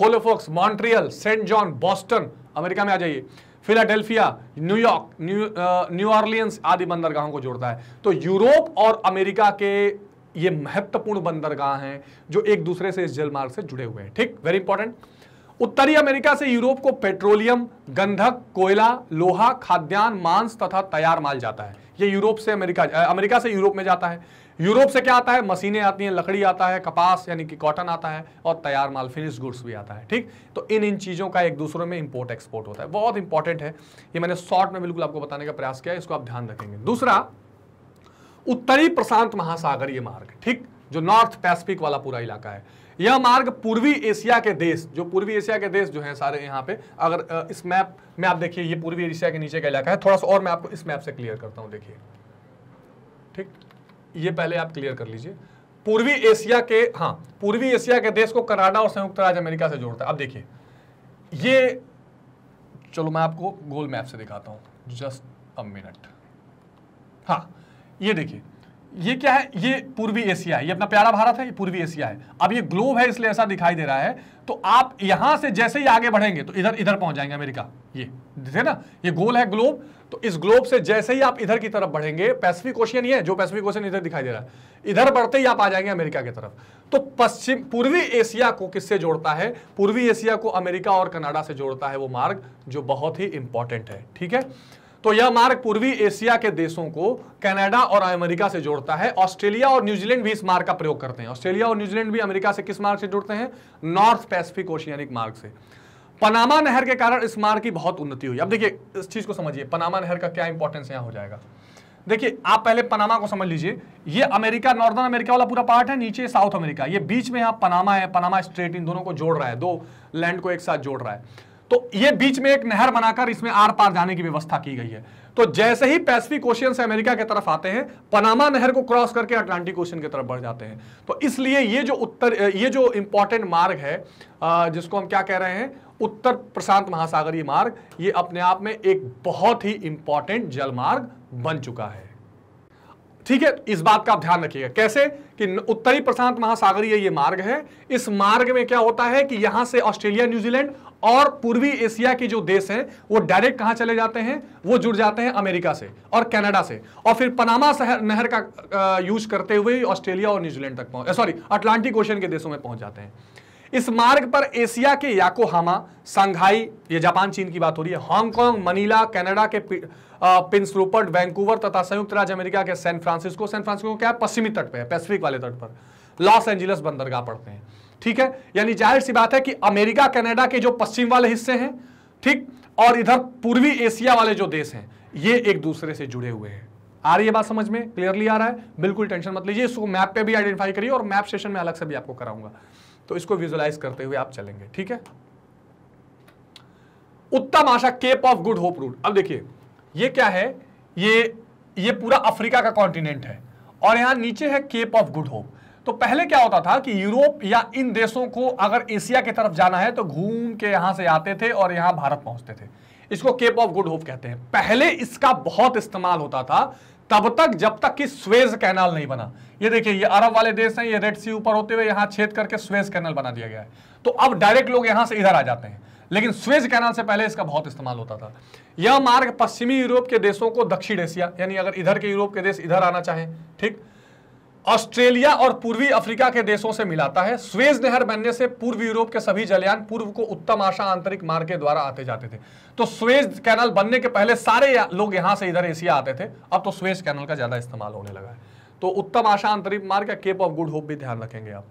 Halifax, Montreal, saint John, Boston, America में आ जाइए, फिलाडेल्फिया, न्यूयॉर्क, न्यू ऑरलियंस आदि बंदरगाहों को जोड़ता है। तो यूरोप और अमेरिका के ये महत्वपूर्ण बंदरगाह हैं जो एक दूसरे से इस जलमार्ग से जुड़े हुए हैं। ठीक, वेरी इंपॉर्टेंट। उत्तरी अमेरिका से यूरोप को पेट्रोलियम, गंधक, कोयला, लोहा, खाद्यान्न, मांस तथा तैयार माल जाता है। ये यूरोप से अमेरिका से यूरोप में जाता है। यूरोप से क्या आता है, मशीनें आती हैं, लकड़ी आता है, कपास यानी कि कॉटन आता है, और तैयार माल फिनिश गुड्स भी आता है। ठीक, तो इन चीजों का एक दूसरे में इंपोर्ट एक्सपोर्ट होता है, बहुत इंपॉर्टेंट है। ये मैंने शॉर्ट में बिल्कुल आपको बताने का प्रयास किया है, इसको आप ध्यान रखेंगे। दूसरा, उत्तरी प्रशांत महासागरीय मार्ग, ठीक, जो नॉर्थ पैसिफिक वाला पूरा इलाका है। यह मार्ग पूर्वी एशिया के देश, जो पूर्वी एशिया के देश जो हैं सारे यहाँ पे, अगर इस मैप में आप देखिए, ये पूर्वी एशिया के नीचे का इलाका है। थोड़ा सा और मैं आपको इस मैप से क्लियर करता हूँ, देखिए, ठीक, ये पहले आप क्लियर कर लीजिए। पूर्वी एशिया के, हाँ, पूर्वी एशिया के देश को कनाडा और संयुक्त राज्य अमेरिका से जोड़ता है। अब देखिए, ये, चलो मैं आपको गोल मैप से दिखाता हूँ, जस्ट अ मिनट। हाँ, ये देखिए, ये क्या है, ये पूर्वी एशिया है, ये अपना प्यारा भारत है, ये पूर्वी एशिया है। अब ये ग्लोब है इसलिए ऐसा दिखाई दे रहा है। तो आप यहां से जैसे ही आगे बढ़ेंगे तो इधर पहुंच जाएंगे अमेरिका, ये थे ना, ये गोल है ग्लोब। तो इस ग्लोब से जैसे ही आप इधर की तरफ बढ़ेंगे, पैसिफिक ओशियन ही है, जो पैसिफिक ओशियन इधर दिखाई दे रहा है, इधर बढ़ते ही आप आ जाएंगे अमेरिका की तरफ। तो पूर्वी एशिया को किससे जोड़ता है, पूर्वी एशिया को अमेरिका और कनाडा से जोड़ता है वो मार्ग, जो बहुत ही इंपॉर्टेंट है। ठीक है, तो यह मार्ग पूर्वी एशिया के देशों को कनाडा और अमेरिका से जोड़ता है। ऑस्ट्रेलिया और न्यूजीलैंड भी इस मार्ग का प्रयोग करते हैं। ऑस्ट्रेलिया और न्यूजीलैंड भी अमेरिका से किस मार्ग से जुड़ते हैं, नॉर्थ पैसिफिक ओशियानिक मार्ग से। पनामा नहर के कारण इस मार्ग की बहुत उन्नति हुई। अब देखिए, इस चीज को समझिए, पनामा नहर का क्या इंपॉर्टेंस यहां हो जाएगा। देखिए, आप पहले पनामा को समझ लीजिए, ये अमेरिका, नॉर्दर्न अमेरिका वाला पूरा पार्ट है, नीचे साउथ अमेरिका, ये बीच में यहां पनामा है, पनामा स्ट्रेट इन दोनों को जोड़ रहा है, दो लैंड को एक साथ जोड़ रहा है। तो ये बीच में एक नहर बनाकर इसमें आर पार जाने की व्यवस्था की गई है। तो जैसे ही पैसिफिक ओशियन से अमेरिका की तरफ आते हैं, पनामा नहर को क्रॉस करके अटलांटिक ओशियन की तरफ बढ़ जाते हैं। तो इसलिए ये जो इंपॉर्टेंट मार्ग है, जिसको हम क्या कह रहे हैं, उत्तर प्रशांत महासागरीय मार्ग, ये अपने आप में एक बहुत ही इंपॉर्टेंट जल मार्ग बन चुका है। ठीक है, इस बात का आप ध्यान रखिएगा। कैसे कि उत्तरी प्रशांत महासागरीय ये मार्ग है। इस मार्ग में क्या होता है कि यहां से ऑस्ट्रेलिया, न्यूजीलैंड और पूर्वी एशिया के जो देश हैं वो डायरेक्ट कहां चले जाते हैं, वो जुड़ जाते हैं अमेरिका से और कनाडा से, और फिर पनामा नहर का यूज करते हुए ऑस्ट्रेलिया और न्यूजीलैंड तक अटलांटिक ओशियन के देशों में पहुंच जाते हैं। इस मार्ग पर एशिया के योकोहामा, संघाई, ये जापान चीन की बात हो रही है, हांगकांग, मनीला, कनाडा के प्रिंस रूपर्ट, वैंकूवर तथा संयुक्त राज्य अमेरिका के सैन फ्रांसिस्को क्या है, पश्चिमी तट पे है, पैसिफिक वाले तट पर, लॉस एंजिलस बंदरगाह पड़ते हैं। ठीक है, यानी जाहिर सी बात है कि अमेरिका कनाडा के जो पश्चिम वाले हिस्से हैं, ठीक, और इधर पूर्वी एशिया वाले जो देश हैं, ये एक दूसरे से जुड़े हुए हैं। आ रही है बात समझ में, क्लियरली आ रहा है, बिल्कुल टेंशन मत लीजिए। इसको मैप पे भी आइडेंटिफाई करिए और मैप सेशन में अलग से भी आपको कराऊंगा, तो इसको विजुअलाइज करते हुए आप चलेंगे। ठीक है, उत्तम आशा, Cape of Good Hope route. अब देखिए, ये क्या है, ये पूरा अफ्रीका का कॉन्टिनेंट है और यहां नीचे है केप ऑफ गुड होप। तो पहले क्या होता था कि यूरोप या इन देशों को अगर एशिया की तरफ जाना है तो घूम के यहां से आते थे और यहां भारत पहुंचते थे। इसको केप ऑफ गुड होप कहते हैं। पहले इसका बहुत इस्तेमाल होता था, तब तक जब तक कि स्वेज कैनाल नहीं बना। ये देखिए, ये अरब वाले देश हैं, ये रेड सी ऊपर होते हुए यहां छेद करके स्वेज कैनाल बना दिया गया है। तो अब डायरेक्ट लोग यहां से इधर आ जाते हैं, लेकिन स्वेज कैनाल से पहले इसका बहुत इस्तेमाल होता था। यह मार्ग पश्चिमी यूरोप के देशों को दक्षिण एशिया, यानी अगर इधर के यूरोप के देश इधर आना चाहें, ठीक, ऑस्ट्रेलिया और पूर्वी अफ्रीका के देशों से मिलाता है। स्वेज नहर बनने से पूर्व यूरोप के सभी जलयान पूर्व को उत्तम आशा आंतरिक मार्ग के द्वारा आते जाते थे। तो स्वेज कैनाल बनने के पहले सारे लोग यहां से इधर एशिया आते थे, अब तो स्वेज कैनाल का ज्यादा इस्तेमाल होने लगा है। तो उत्तम आशा आंतरिक मार्ग या केप ऑफ गुड होप भी ध्यान रखेंगे आप।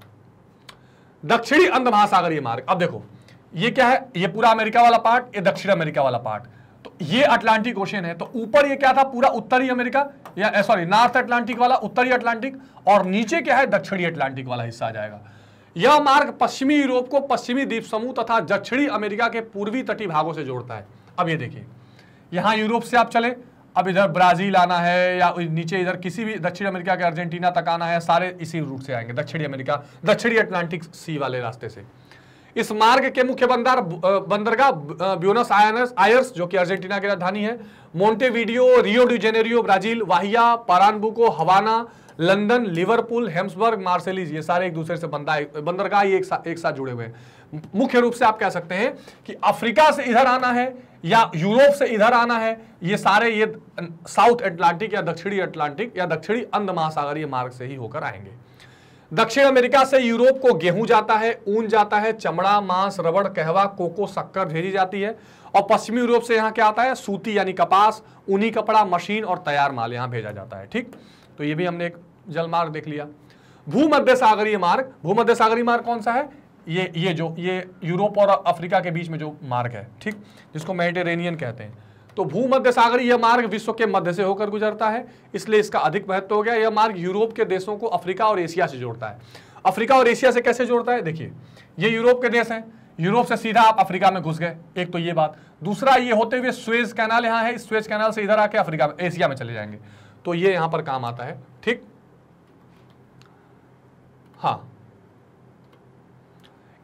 दक्षिणी अंध महासागरीय मार्ग, अब देखो ये क्या है, ये पूरा अमेरिका वाला पार्ट, ये दक्षिण अमेरिका वाला पार्ट, तो ये अटलांटिक ओशियन है। तो ऊपर ये क्या था, पूरा उत्तरी अमेरिका या नॉर्थ अटलांटिक वाला, उत्तरी अटलांटिक, और नीचे क्या है, दक्षिणी अटलांटिक वाला हिस्सा आ जाएगा। यह मार्ग पश्चिमी यूरोप को पश्चिमी द्वीप समूह तथा दक्षिणी अमेरिका के पूर्वी तटीय भागों से जोड़ता है। अब ये देखिए, यहां यूरोप से आप चले, अब इधर ब्राजील आना है या नीचे इधर किसी भी दक्षिण अमेरिका के अर्जेंटीना तक आना है, सारे इसी रूट से आएंगे, दक्षिणी अमेरिका, दक्षिणी अटलांटिक सी वाले रास्ते से। इस मार्ग के मुख्य बंदरगाह ब्यूनस आयर्स जो कि अर्जेंटीना की राजधानी है, Montevideo, Rio de Janeiro Brazil, Bahia, Pernambuco, Havana, London, Liverpool, Hamburg, Marseilles, ये सारे एक दूसरे से बंदरगाह ये एक साथ जुड़े हुए हैं। मुख्य रूप से आप कह सकते हैं कि अफ्रीका से इधर आना है या यूरोप से इधर आना है, ये सारे ये साउथ अटलांटिक या दक्षिणी अटलांटिक या दक्षिणी अंध महासागरीय मार्ग से ही होकर आएंगे। दक्षिण अमेरिका से यूरोप को गेहूं जाता है, ऊन जाता है, चमड़ा, मांस, रबड़, कहवा, कोको, शक्कर भेजी जाती है। और पश्चिमी यूरोप से यहाँ क्या आता है, सूती यानी कपास, ऊनी कपड़ा, मशीन और तैयार माल यहाँ भेजा जाता है। ठीक, तो ये भी हमने एक जलमार्ग देख लिया। भूमध्य सागरीय मार्ग, भूमध्य सागरीय मार्ग कौन सा है, ये यूरोप और अफ्रीका के बीच में जो मार्ग है, ठीक, जिसको मेडिटेरेनियन कहते हैं। तो भूमध्य सागरीय मार्ग विश्व के मध्य से होकर गुजरता है, इसलिए इसका अधिक महत्व हो गया। यह मार्ग यूरोप के देशों को अफ्रीका और एशिया से जोड़ता है। अफ्रीका और एशिया से कैसे जोड़ता है, देखिए ये यूरोप के देश हैं, यूरोप से सीधा आप अफ्रीका में घुस गए, एक तो ये बात। दूसरा, ये होते हुए स्वेज कैनाल यहाँ है, स्वेज कैनाल से इधर आके अफ्रीका में, एशिया में चले जाएंगे, तो ये यहां पर काम आता है। ठीक, हाँ,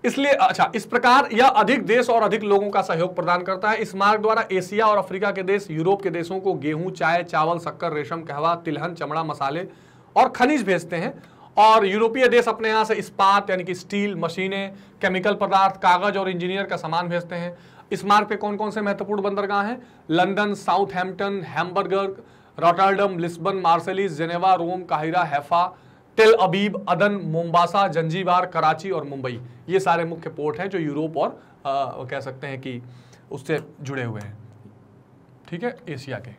इसलिए अच्छा, इस प्रकार यह अधिक देश और अधिक लोगों का सहयोग प्रदान करता है। इस मार्ग द्वारा एशिया और अफ्रीका के देश यूरोप के देशों को गेहूं, चाय, चावल, शक्कर, रेशम, कहवा, तिलहन, चमड़ा, मसाले और खनिज भेजते हैं। और यूरोपीय देश अपने यहां से इस्पात यानी कि स्टील, मशीनें, केमिकल पदार्थ, कागज और इंजीनियर का सामान भेजते हैं। इस मार्ग पे कौन कौन से महत्वपूर्ण बंदरगाह हैं, London, Southampton, Hamburger, Rotterdam, Lisbon, Marseilles, Geneva, Rome, काहिरा, Haifa, Tel Aviv, Aden, Mombasa, Zanzibar, Karachi और मुंबई, ये सारे मुख्य पोर्ट हैं जो यूरोप और कह सकते हैं कि उससे जुड़े हुए हैं। ठीक है, एशिया के।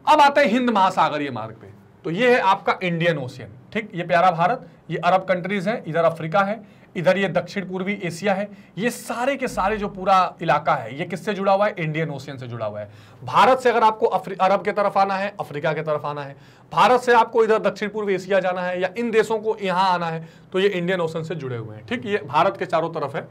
अब आते हैं हिंद महासागरीय मार्ग पे, तो ये है आपका इंडियन ओशियन। ठीक, ये प्यारा भारत, ये अरब कंट्रीज है, इधर अफ्रीका है, इधर ये दक्षिण पूर्वी एशिया है। ये सारे के सारे जो पूरा इलाका है ये किससे जुड़ा हुआ है, इंडियन ओशियन से जुड़ा हुआ है। भारत से अगर आपको अरब के तरफ आना है, अफ्रीका के तरफ आना है, भारत से आपको इधर दक्षिण पूर्व एशिया जाना है या इन देशों को यहाँ आना है, तो ये इंडियन ओशन से जुड़े हुए हैं। ठीक, ये भारत के चारों तरफ है,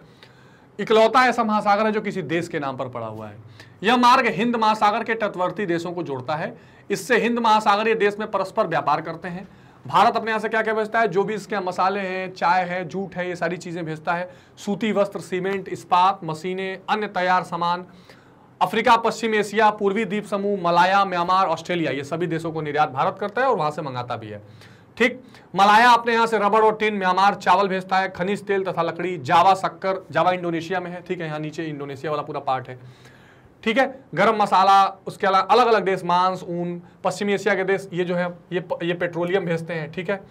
इकलौता ऐसा महासागर है जो किसी देश के नाम पर पड़ा हुआ है। यह मार्ग हिंद महासागर के तटवर्ती देशों को जोड़ता है। इससे हिंद महासागरीय देश में परस्पर व्यापार करते हैं। भारत अपने यहाँ से क्या क्या भेजता है, जो भी इसके मसाले हैं, चाय है, जूट है, ये सारी चीजें भेजता है। सूती वस्त्र, सीमेंट, इस्पात, मशीनें, अन्य तैयार सामान। अफ्रीका, पश्चिम एशिया, पूर्वी द्वीप समूह, मलाया, म्यांमार, ऑस्ट्रेलिया, ये सभी देशों को निर्यात भारत करता है और वहां से मंगाता भी है। ठीक, मलाया अपने यहाँ से रबड़ और टिन, म्यांमार चावल भेजता है, खनिज तेल तथा लकड़ी। जावा शक्कर, जावा इंडोनेशिया में है। ठीक है, यहाँ नीचे इंडोनेशिया वाला पूरा पार्ट है। ठीक है, गरम मसाला, उसके अलावा अलग अलग देश, मांस, ऊन, पश्चिमी एशिया के देश ये जो है ये पेट्रोलियम भेजते हैं। ठीक है,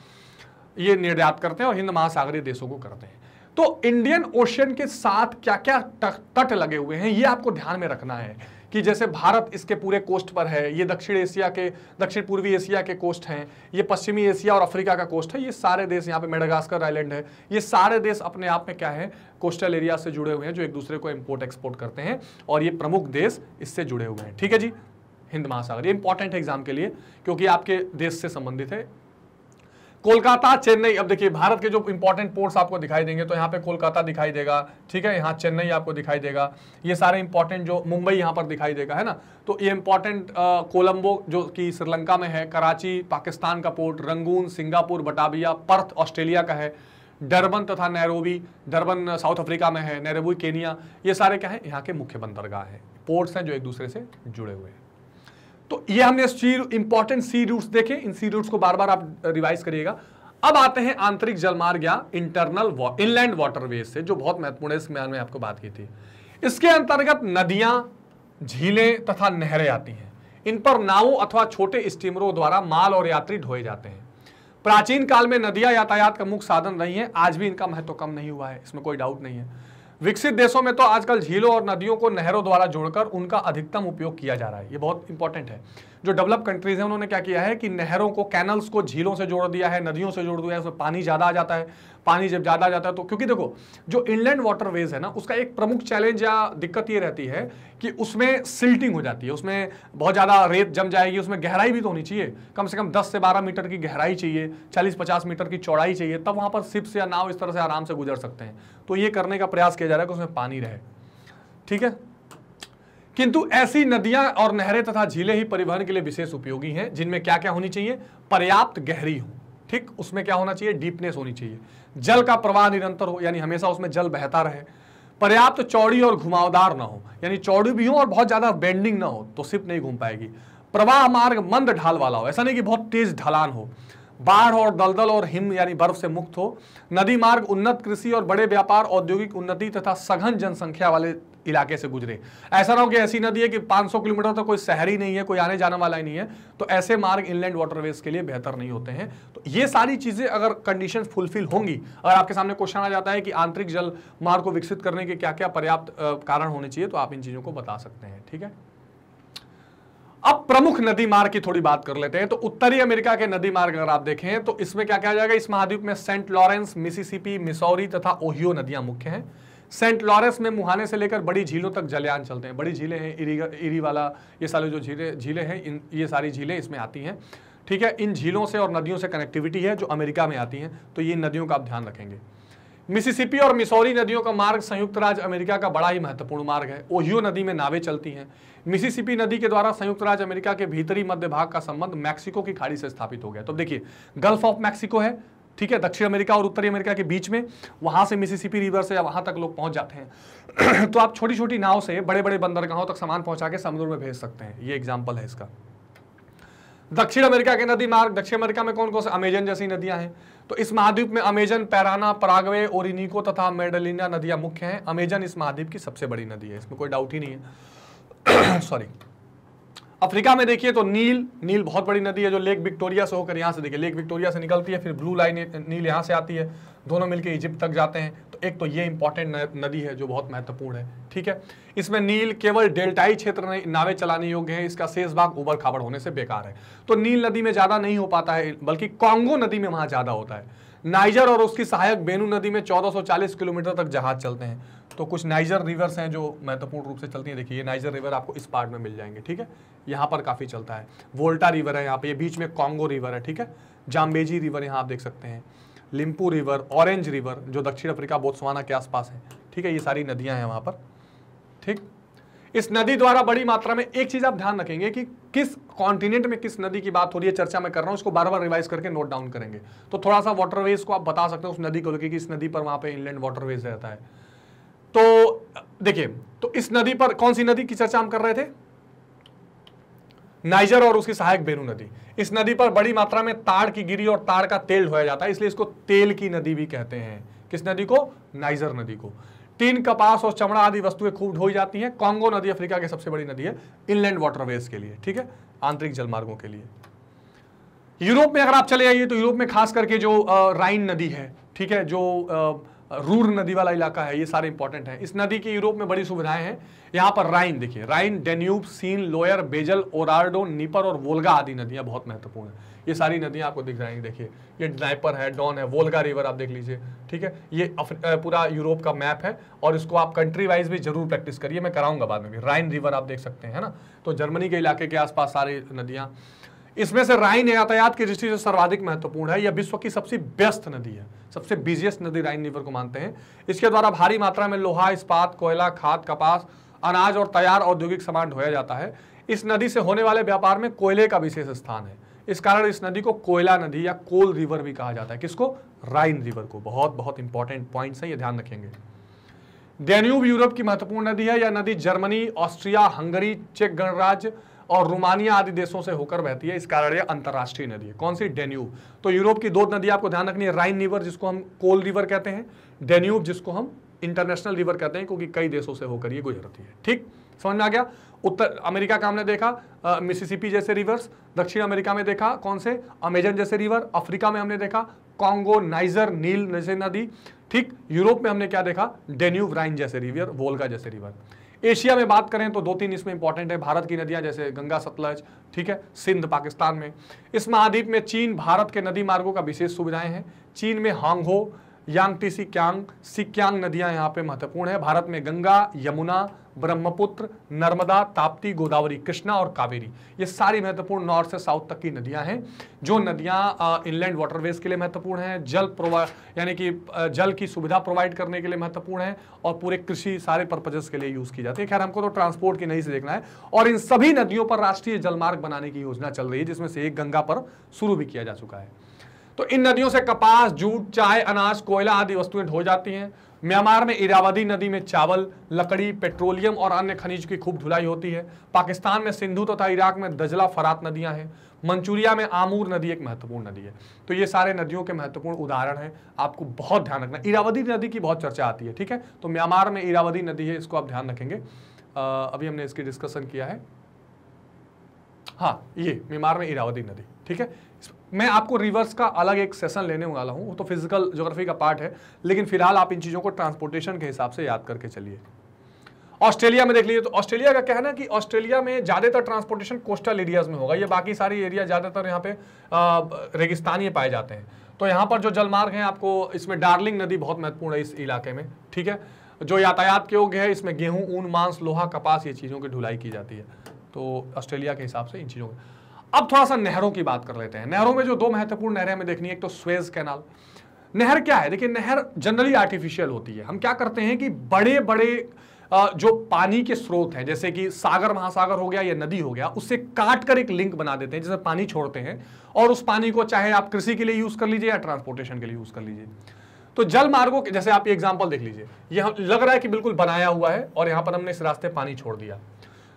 ये निर्यात करते हैं और हिंद महासागरीय देशों को करते हैं। तो इंडियन ओशियन के साथ क्या क्या तट लगे हुए हैं ये आपको ध्यान में रखना है कि जैसे भारत इसके पूरे कोस्ट पर है, ये दक्षिण पूर्वी एशिया के कोस्ट हैं, ये पश्चिमी एशिया और अफ्रीका का कोस्ट है, ये सारे देश, यहाँ पे मेडागास्कर आइलैंड है, ये सारे देश अपने आप में क्या है, कोस्टल एरिया से जुड़े हुए हैं जो एक दूसरे को इंपोर्ट एक्सपोर्ट करते हैं और ये प्रमुख देश इससे जुड़े हुए हैं। ठीक है जी, हिंद महासागर ये इंपॉर्टेंट है एग्जाम के लिए क्योंकि आपके देश से संबंधित है। कोलकाता, चेन्नई, अब देखिए भारत के जो इंपॉर्टेंट पोर्ट्स आपको दिखाई देंगे, तो यहाँ पे कोलकाता दिखाई देगा। ठीक है, यहाँ चेन्नई आपको दिखाई देगा, ये सारे इंपॉर्टेंट जो मुंबई यहाँ पर दिखाई देगा, है ना। तो ये इंपॉर्टेंट कोलंबो जो कि श्रीलंका में है, कराची पाकिस्तान का port, Rangoon Singapore, Batavia, Perth Australia का है, डरबन तथा नैरोबी, डरबन साउथ अफ्रीका में है, नैरोबी केनिया, ये सारे क्या है, यहाँ के मुख्य बंदरगाह हैं, पोर्ट्स हैं जो एक दूसरे से जुड़े हुए हैं। तो ये हमने इंपॉर्टेंट सी रूट्स देखे, इन सी रूट्स को बार बार आप रिवाइज करिएगा। अब आते हैं आंतरिक जलमार्ग या इनलैंड वाटरवेज से, जो बहुत महत्वपूर्ण है, इसमें मैंने आपको बात की थी। इसके अंतर्गत नदियां, झीलें तथा नहरें आती हैं। इन पर नावों अथवा छोटे स्टीमरों द्वारा माल और यात्री ढोए जाते हैं। प्राचीन काल में नदियां यातायात का मुख्य साधन रही हैं, आज भी इनका महत्व कम नहीं हुआ है, इसमें कोई डाउट नहीं है। विकसित देशों में तो आजकल झीलों और नदियों को नहरों द्वारा जोड़कर उनका अधिकतम उपयोग किया जा रहा है, ये बहुत इंपॉर्टेंट है। जो डेवलप कंट्रीज हैं उन्होंने क्या किया है कि नहरों को, कैनल्स को झीलों से जोड़ दिया है, नदियों से जोड़ दिया है, उसमें पानी ज़्यादा आ जाता है। पानी जब ज़्यादा आ जाता है तो, क्योंकि देखो जो इनलैंड वाटरवेज है ना, उसका एक प्रमुख चैलेंज या दिक्कत ये रहती है कि उसमें सिल्टिंग हो जाती है, उसमें बहुत ज़्यादा रेत जम जाएगी, उसमें गहराई भी तो होनी चाहिए, कम से कम 10 से 12 मीटर की गहराई चाहिए, 40-50 मीटर की चौड़ाई चाहिए, तब वहाँ पर शिप्स या नाव इस तरह से आराम से गुजर सकते हैं। तो ये करने का प्रयास किया जा रहा है कि उसमें पानी रहे। ठीक है, किंतु ऐसी नदियां और नहरें तथा झीलें ही परिवहन के लिए विशेष उपयोगी हैं, जिनमें क्या क्या होनी चाहिए, पर्याप्त गहरी हो। ठीक, उसमें क्या होना चाहिए, डीपनेस होनी चाहिए, जल का प्रवाह निरंतर हो, यानी हमेशा उसमें जल बहता रहे, पर्याप्त चौड़ी और घुमावदार ना हो, यानी चौड़ी भी हो और बहुत ज्यादा बेंडिंग ना हो तो शिप नहीं घूम पाएगी। प्रवाह मार्ग मंद ढाल वाला हो, ऐसा नहीं कि बहुत तेज ढलान हो। बाढ़ और दलदल और हिम यानी बर्फ से मुक्त हो। नदी मार्ग उन्नत कृषि और बड़े व्यापार, औद्योगिक उन्नति तथा सघन जनसंख्या वाले इलाके से गुजरे। ऐसा ना हो कि ऐसी नदी है कि 500 किलोमीटर तक कोई शहरी नहीं है, कोई आने जाने वाला ही नहीं है, तो ऐसे मार्ग इनलैंड वाटरवेज के लिए बेहतर नहीं होते हैं। तो ये सारी चीजें अगर कंडीशंस फुलफिल होंगी, अगर आपके सामने क्वेश्चन आ जाता है कि आंतरिक जल मार्ग को विकसित करने के क्या क्या पर्याप्त कारण होने चाहिए, तो आप इन चीजों को बता सकते हैं। ठीक है, अब प्रमुख नदी मार्ग की थोड़ी बात कर लेते हैं। तो उत्तरी अमेरिका के नदी मार्ग अगर आप देखें तो इसमें क्या क्या जाएगा, इस महाद्वीप में सेंट लॉरेंस, मिसिसिपी, मिसौरी तथा ओहियो नदियां मुख्य हैं। सेंट लॉरेंस में मुहाने से लेकर बड़ी झीलों तक जलयान चलते हैं। बड़ी झीलें हैं, इरी वाला, ये सारे जो झीलें हैं, ये सारी झीलें इसमें आती हैं। ठीक है, इन झीलों से और नदियों से कनेक्टिविटी है जो अमेरिका में आती हैं, तो ये नदियों का आप ध्यान रखेंगे। मिसिसिपी और मिसौरी नदियों का मार्ग संयुक्त राज्य अमेरिका का बड़ा ही महत्वपूर्ण मार्ग है। ओहियो नदी में नावें चलती हैं। मिसिसिपी नदी के द्वारा संयुक्त राज्य अमेरिका के भीतरी मध्य भाग का संबंध मैक्सिको की खाड़ी से स्थापित हो गया। तो देखिए, गल्फ ऑफ मैक्सिको है, ठीक है, दक्षिण अमेरिका और उत्तरी अमेरिका के बीच में, वहां से मिसिसिपी रिवर से वहां तक लोग पहुंच जाते हैं। तो आप छोटी छोटी नाव से बड़े बड़े बंदरगाहों तक सामान पहुंचा के समुद्र में भेज सकते हैं। ये एग्जाम्पल है इसका। दक्षिण अमेरिका के नदी मार्ग, दक्षिण अमेरिका में कौन कौन से, अमेजन जैसी नदियां हैं। तो इस महाद्वीप में अमेजन, पैराना, पराग्वे, ओरिनिको तथा मेडलिना नदियां मुख्य हैं। अमेजन इस महाद्वीप की सबसे बड़ी नदी है, इसमें कोई डाउट ही नहीं है। सॉरी। अफ्रीका में देखिए तो नील बहुत बड़ी नदी है जो लेक विक्टोरिया से होकर, यहाँ से देखिए लेक विक्टोरिया से निकलती है, फिर ब्लू लाइन नील यहाँ से आती है, दोनों मिलकर इजिप्ट तक जाते हैं। तो एक तो ये इंपॉर्टेंट नदी है जो बहुत महत्वपूर्ण है। ठीक है, इसमें नील केवल डेल्टाई क्षेत्र में नावें चलाने योग्य है, इसका शेष भाग उबड़ खाबड़ होने से बेकार है। तो नील नदी में ज्यादा नहीं हो पाता है, बल्कि कांगो नदी में वहां ज्यादा होता है। नाइजर और उसकी सहायक बेनू नदी में 1440 किलोमीटर तक जहाज चलते हैं। तो कुछ नाइजर रिवर्स हैं जो महत्वपूर्ण रूप से चलती हैं। देखिए, ये नाइजर रिवर आपको इस पार्ट में मिल जाएंगे। ठीक है, यहाँ पर काफी चलता है। वोल्टा रिवर है यहाँ पे, ये बीच में कांगो रिवर है। ठीक है, जाम्बेजी रिवर यहाँ आप देख सकते हैं, लिम्पू रिवर, ऑरेंज रिवर जो दक्षिण अफ्रीका बोत्सवाना के आसपास है। ठीक है, ये सारी नदियां हैं वहां पर। ठीक, इस नदी द्वारा बड़ी मात्रा में, एक चीज आप ध्यान रखेंगे कि किस कॉन्टिनेंट में किस नदी की बात हो रही है, चर्चा में कर रहा हूं, उसको बार बार रिवाइज करके नोट डाउन करेंगे। तो थोड़ा सा वाटरवेज को आप बता सकते हैं उस नदी को लेकर कि इस नदी पर वहां पे इनलैंड वाटरवेज रहता है। तो देखिए, तो इस नदी पर कौन सी नदी की चर्चा हम कर रहे थे, नाइजर और उसकी सहायक बेनू नदी। इस नदी पर बड़ी मात्रा में ताड़ की गिरी और ताड़ का तेल ढोया जाता है, इसलिए इसको तेल की नदी भी कहते हैं। किस नदी को, नाइजर नदी को। टीन, कपास और चमड़ा आदि वस्तुएं खूब ढोई जाती हैं। कांगो नदी अफ्रीका की सबसे बड़ी नदी है इनलैंड वाटरवेज के लिए। ठीक है, आंतरिक जलमार्गों के लिए। यूरोप में अगर आप चले जाइए तो यूरोप में खास करके जो राइन नदी है, ठीक है, जो रूर नदी वाला इलाका है, ये सारे इंपॉर्टेंट है। इस नदी की यूरोप में बड़ी सुविधाएं हैं। यहाँ पर राइन देखिए, Rhine, Danube, Seine, Loire, Basel, ओरार्डो, नीपर और वोल्गा आदि नदियां बहुत महत्वपूर्ण है। ये सारी नदियां आपको दिख जाएंगी। देखिए, ये ड्नाइपर है, डॉन है, वोल्गा रिवर आप देख लीजिए। ठीक है, ये पूरा यूरोप का मैप है और इसको आप कंट्री वाइज भी जरूर प्रैक्टिस करिए, मैं कराऊंगा बाद में भी। राइन रिवर आप देख सकते हैं, है ना। तो जर्मनी के इलाके के आसपास सारी नदियां, इसमें से राइन यातायात की दृष्टि से सर्वाधिक महत्वपूर्ण है। यह विश्व की सबसे व्यस्त नदी है, सबसे बिजिएस्ट नदी राइन रिवर को मानते हैं। इसके द्वारा भारी मात्रा में लोहा, इस्पात, कोयला, खाद, कपास, अनाज और तैयार औद्योगिक सामान ढोया जाता है। इस नदी से होने वाले व्यापार में कोयले का विशेष स्थान है। इस कारण इस नदी को कोयला नदी या कोल रिवर भी कहा जाता है। किसको, राइन रिवर को। बहुत बहुत इंपॉर्टेंट पॉइंट्स है, ये ध्यान रखेंगे। डेन्यूब यूरोप की महत्वपूर्ण नदी है। यह नदी जर्मनी, ऑस्ट्रिया, हंगरी, चेक गणराज्य और रोमानिया आदि देशों से होकर बहती है। इस कारण यह अंतरराष्ट्रीय नदी है। कौन सी, डेन्यूब। तो यूरोप की दो नदी आपको ध्यान रखनी है, राइन रिवर जिसको हम कोल रिवर कहते हैं, डेन्यूब जिसको हम इंटरनेशनल रिवर कहते हैं क्योंकि कई देशों से होकर ये गुजरती है। ठीक, समझ में आ गया। उत्तर अमेरिका का हमने देखा मिसिसिपी जैसे रिवर्स, दक्षिण अमेरिका में देखा कौन से, अमेजन जैसे रिवर, अफ्रीका में हमने देखा कांगो, नाइजर, नील जैसे नदी। ठीक, यूरोप में हमने क्या देखा, डेन्यूब, राइन जैसे रिवर, वोल्गा जैसे रिवर। एशिया में बात करें तो दो तीन इसमें इंपॉर्टेंट है। भारत की नदियां जैसे गंगा, सतलज, ठीक है, सिंध पाकिस्तान में। इस महाद्वीप में चीन, भारत के नदी मार्गों का विशेष सुविधाएं हैं। चीन में हांगहो, यांगटी, सिक्यांग नदियां यहाँ पे महत्वपूर्ण है। भारत में गंगा, यमुना, ब्रह्मपुत्र, नर्मदा, ताप्ती, गोदावरी, कृष्णा और कावेरी, ये सारी महत्वपूर्ण नॉर्थ से साउथ तक की नदियां हैं। जो नदियां इनलैंड वाटरवेज के लिए महत्वपूर्ण हैं, यानी कि जल की सुविधा प्रोवाइड करने के लिए महत्वपूर्ण है और पूरे कृषि सारे पर्पजेस के लिए यूज की जाती है। खैर, हमको तो ट्रांसपोर्ट की नहीं से देखना है। और इन सभी नदियों पर राष्ट्रीय जलमार्ग बनाने की योजना चल रही है, जिसमें से एक गंगा पर शुरू भी किया जा चुका है। तो इन नदियों से कपास, जूट, चाय, अनाज, कोयला आदि वस्तुएं ढो जाती हैं। म्यांमार में इरावदी नदी में चावल, लकड़ी, पेट्रोलियम और अन्य खनिज की खूब ढुलाई होती है। पाकिस्तान में सिंधु तथा इराक में दजला, फरात नदियां हैं। मंचूरिया में आमूर नदी एक महत्वपूर्ण नदी है। तो ये सारे नदियों के महत्वपूर्ण उदाहरण हैं, आपको बहुत ध्यान रखना। इरावदी नदी की बहुत चर्चा आती है, ठीक है, तो म्यांमार में इरावदी नदी है, इसको आप ध्यान रखेंगे। अभी हमने इसकी डिस्कशन किया है। हाँ, ये म्यांमार में इरावदी नदी, ठीक है। मैं आपको रिवर्स का अलग एक सेशन लेने वाला हूं, वो तो फिजिकल ज्योग्राफी का पार्ट है, लेकिन फिलहाल आप इन चीजों को ट्रांसपोर्टेशन के हिसाब से याद करके चलिए। ऑस्ट्रेलिया में देख लीजिए, तो ऑस्ट्रेलिया का कहना है कि ऑस्ट्रेलिया में ज्यादातर ट्रांसपोर्टेशन कोस्टल एरियाज में होगा। ये बाकी सारी एरिया ज्यादातर यहाँ पे रेगिस्तानी पाए जाते हैं। तो यहाँ पर जो जलमार्ग हैं, आपको इसमें डार्लिंग नदी बहुत महत्वपूर्ण है इस इलाके में, ठीक है। जो यातायात के योग्य है, इसमें गेहूं, ऊन, मांस, लोहा, कपास, ये चीजों की ढुलाई की जाती है। तो ऑस्ट्रेलिया के हिसाब से इन चीजों में। अब थोड़ा सा नहरों की बात कर लेते हैं। नहरों में जो दो महत्वपूर्ण नहरें हमें देखनी है, एक तो स्वेज कैनाल। नहर क्या है? देखिए, नहर जनरली आर्टिफिशियल होती है। हम क्या करते हैं कि बड़े बड़े जो पानी के स्रोत हैं, जैसे कि सागर महासागर हो गया या नदी हो गया, उससे काट कर एक लिंक बना देते हैं, जिससे पानी छोड़ते हैं, और उस पानी को चाहे आप कृषि के लिए यूज कर लीजिए या ट्रांसपोर्टेशन के लिए यूज कर लीजिए। तो जल मार्गों के, जैसे आप ये एग्जाम्पल देख लीजिए, यह लग रहा है कि बिल्कुल बनाया हुआ है और यहां पर हमने इस रास्ते पानी छोड़ दिया।